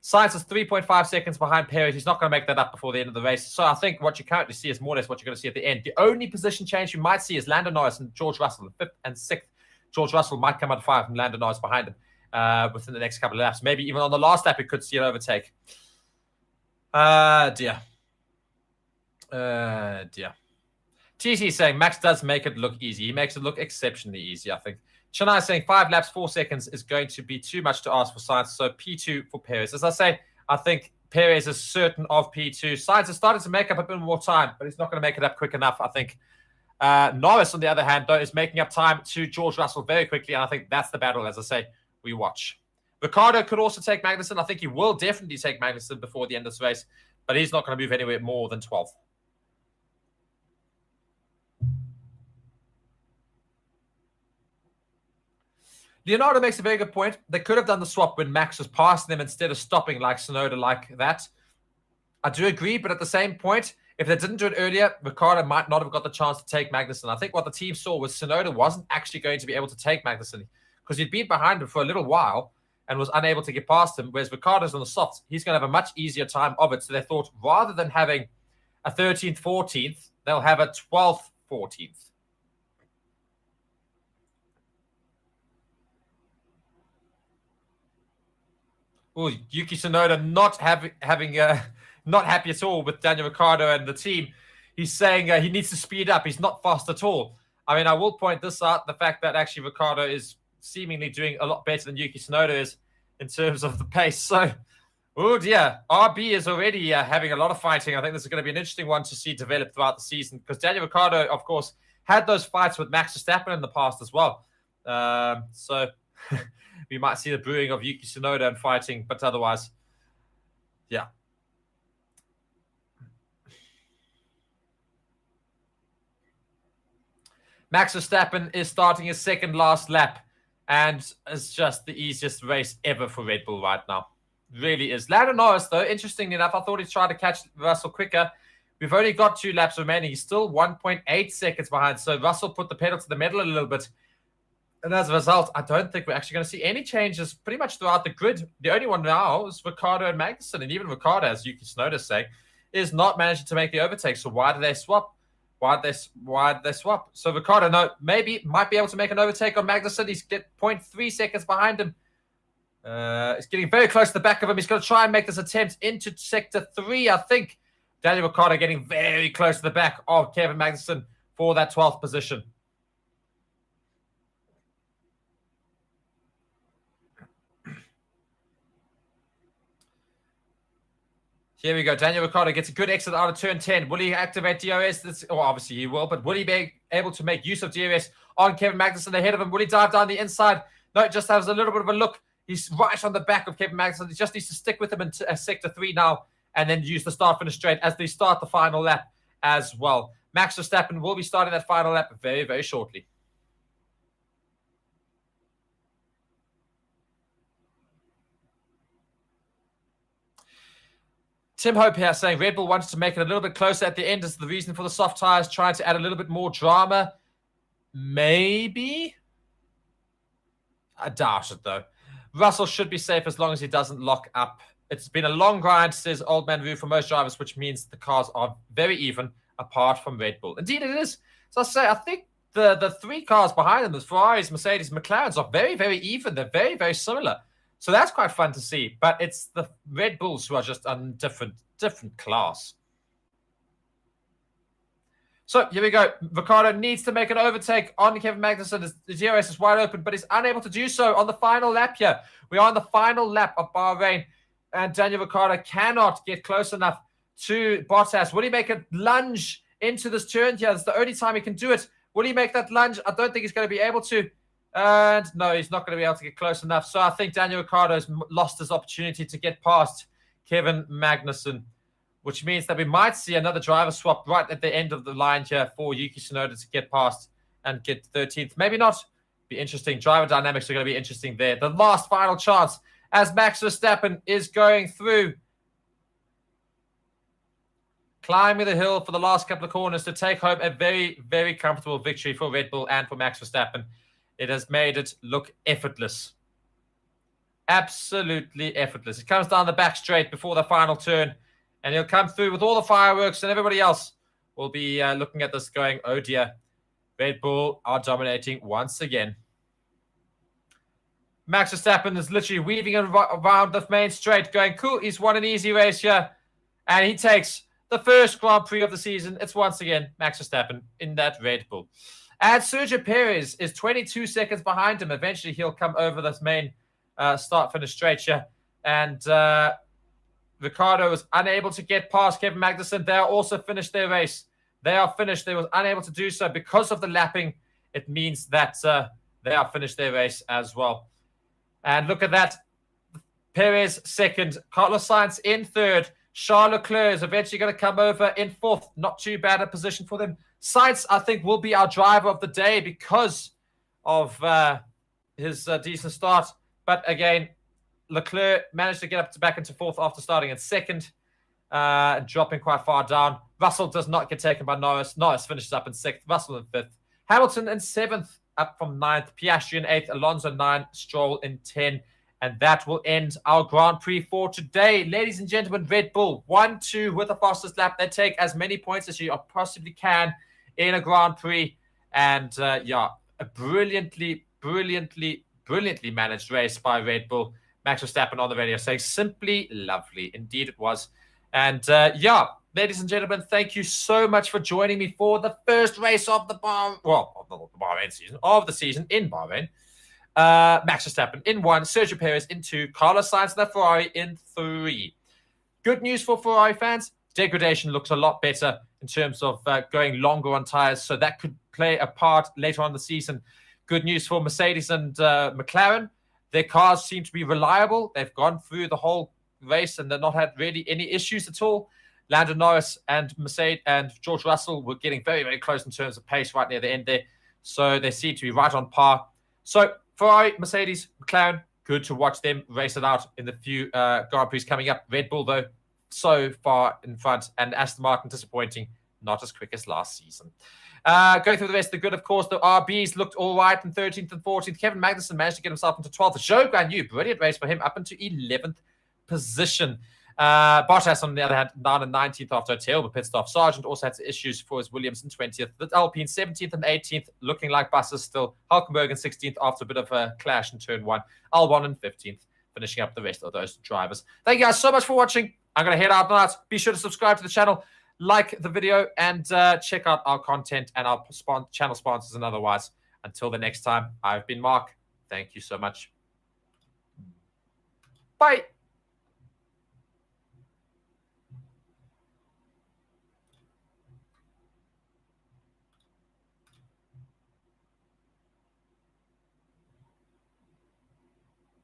Sainz is 3.5 seconds behind Perez. He's not going to make that up before the end of the race. So I think what you currently see is more or less what you're going to see at the end. The only position change you might see is Lando Norris and George Russell, 5th and 6th. George Russell might come out 5 and Lando Norris behind him within the next couple of laps. Maybe even on the last lap, we could see an overtake. Dear. TC saying, Max does make it look easy. He makes it look exceptionally easy, I think. Chennai saying 5 laps, 4 seconds is going to be too much to ask for Sainz. So P2 for Perez. As I say, I think Perez is certain of P2. Sainz has started to make up a bit more time, but he's not going to make it up quick enough, I think. Norris, on the other hand, though, is making up time to George Russell very quickly. And I think that's the battle, as I say, we watch. Ricciardo could also take Magnussen. I think he will definitely take Magnussen before the end of this race, but he's not going to move anywhere more than 12th. Leonardo makes a very good point. They could have done the swap when Max was passing them instead of stopping like Tsunoda like that. I do agree, but at the same point, if they didn't do it earlier, Ricciardo might not have got the chance to take Magnussen. I think what the team saw was Tsunoda wasn't actually going to be able to take Magnussen because he'd been behind him for a little while and was unable to get past him, whereas Ricciardo's on the softs. He's going to have a much easier time of it. So they thought rather than having a 13th, 14th, they'll have a 12th, 14th. Oh, Yuki Tsunoda not happy at all with Daniel Ricciardo and the team. He's saying he needs to speed up. He's not fast at all. I mean, I will point this out, the fact that actually Ricciardo is seemingly doing a lot better than Yuki Tsunoda is in terms of the pace. So, oh dear, RB is already having a lot of fighting. I think this is going to be an interesting one to see develop throughout the season because Daniel Ricciardo, of course, had those fights with Max Verstappen in the past as well. So... we might see the brewing of Yuki Tsunoda and fighting, but otherwise, yeah. Max Verstappen is starting his second last lap, and it's just the easiest race ever for Red Bull right now. Really is. Lando Norris, though, interestingly enough, I thought he'd try to catch Russell quicker. We've only got 2 laps remaining. He's still 1.8 seconds behind, so Russell put the pedal to the metal a little bit. And as a result, I don't think we're actually going to see any changes pretty much throughout the grid. The only one now is Ricciardo and Magnussen. And even Ricciardo, as Yuki Tsunoda is saying, is not managing to make the overtake. So why did they swap? Why did they swap? So Ricciardo, no, maybe might be able to make an overtake on Magnussen. He's 0.3 seconds behind him. He's getting very close to the back of him. He's going to try and make this attempt into Sector 3, I think. Daniel Ricciardo getting very close to the back of Kevin Magnussen for that 12th position. Here we go. Daniel Ricciardo gets a good exit out of turn 10. Will he activate DRS? Well, obviously he will, but will he be able to make use of DRS on Kevin Magnussen ahead of him? Will he dive down the inside? No, it just has a little bit of a look. He's right on the back of Kevin Magnussen. He just needs to stick with him in Sector 3 now and then use the start-finish straight as they start the final lap as well. Max Verstappen will be starting that final lap very, very shortly. Tim Hope here saying Red Bull wanted to make it a little bit closer at the end as the reason for the soft tires, trying to add a little bit more drama. Maybe? I doubt it, though. Russell should be safe as long as he doesn't lock up. It's been a long grind, says Old Man Roo, for most drivers, which means the cars are very even apart from Red Bull. Indeed, it is. So I say, I think the three cars behind them, the Ferraris, Mercedes, McLarens, are very, very even. They're very, very similar. So that's quite fun to see. But it's the Red Bulls who are just on different class. So here we go. Ricciardo needs to make an overtake on Kevin Magnussen. The DRS is wide open, but he's unable to do so on the final lap here. We are on the final lap of Bahrain, and Daniel Ricciardo cannot get close enough to Bottas. Will he make a lunge into this turn here? It's the only time he can do it. Will he make that lunge? I don't think he's going to be able to. And no, he's not going to be able to get close enough. So I think Daniel Ricciardo has lost his opportunity to get past Kevin Magnussen, which means that we might see another driver swap right at the end of the line here for Yuki Tsunoda to get past and get 13th. Maybe not. Be interesting. Driver dynamics are going to be interesting there. The last final chance as Max Verstappen is going through, climbing the hill for the last couple of corners to take home a very, very comfortable victory for Red Bull and for Max Verstappen. It has made it look effortless. Absolutely effortless. It comes down the back straight before the final turn, and he'll come through with all the fireworks, and everybody else will be looking at this going, oh dear, Red Bull are dominating once again. Max Verstappen is literally weaving around the main straight, going, cool, he's won an easy race here, and he takes the first Grand Prix of the season. It's once again Max Verstappen in that Red Bull. And Sergio Perez is 22 seconds behind him. Eventually, he'll come over this main start-finish straight here. And Ricciardo was unable to get past Kevin Magnussen. They are also finished their race. They are finished. They were unable to do so because of the lapping. It means that they are finished their race as well. And look at that. Perez second. Carlos Sainz in third. Charles Leclerc is eventually going to come over in fourth. Not too bad a position for them. Sainz, I think, will be our driver of the day because of his decent start. But again, Leclerc managed to get back into fourth after starting in second, dropping quite far down. Russell does not get taken by Norris. Norris finishes up in sixth. Russell in fifth. Hamilton in seventh, up from ninth. Piastri in eighth. Alonso 9. Stroll in 10. And that will end our Grand Prix for today. Ladies and gentlemen, Red Bull 1-2 with the fastest lap. They take as many points as you possibly can in a Grand Prix. And yeah, a brilliantly managed race by Red Bull. Max Verstappen on the radio saying simply lovely. Indeed it was. And yeah, ladies and gentlemen, thank you so much for joining me for the first race of the Bahrain season, of the season in Bahrain. Max Verstappen in 1, Sergio Perez in 2, Carlos Sainz and the Ferrari in 3. Good news for Ferrari fans. Degradation looks a lot better in terms of going longer on tires, so that could play a part later on in the season. Good news for Mercedes and McLaren. Their cars seem to be reliable. They've gone through the whole race and they've not had really any issues at all. Lando Norris and Mercedes and George Russell were getting very, very close in terms of pace right near the end there. So they seem to be right on par. So Ferrari, Mercedes, McLaren, good to watch them race it out in the few Grand Prix coming up. Red Bull, though, so far in front. And Aston Martin, disappointing, not as quick as last season. Going through the rest of the grid, of course, the RBs looked all right in 13th and 14th. Kevin Magnussen managed to get himself into 12th. Zhou Guanyu, brilliant race for him, up into 11th position. Bottas, on the other hand, down in 19th after a terrible pit stop. Sargent also had some issues for his Williams in 20th. The Alpine 17th and 18th, looking like buses still. Hulkenberg in 16th after a bit of a clash in turn 1. Albon in 15th, finishing up the rest of those drivers. Thank you guys so much for watching. I'm going to head out now. Be sure to subscribe to the channel, like the video, and check out our content and our channel sponsors and otherwise. Until the next time, I've been Mark. Thank you so much. Bye.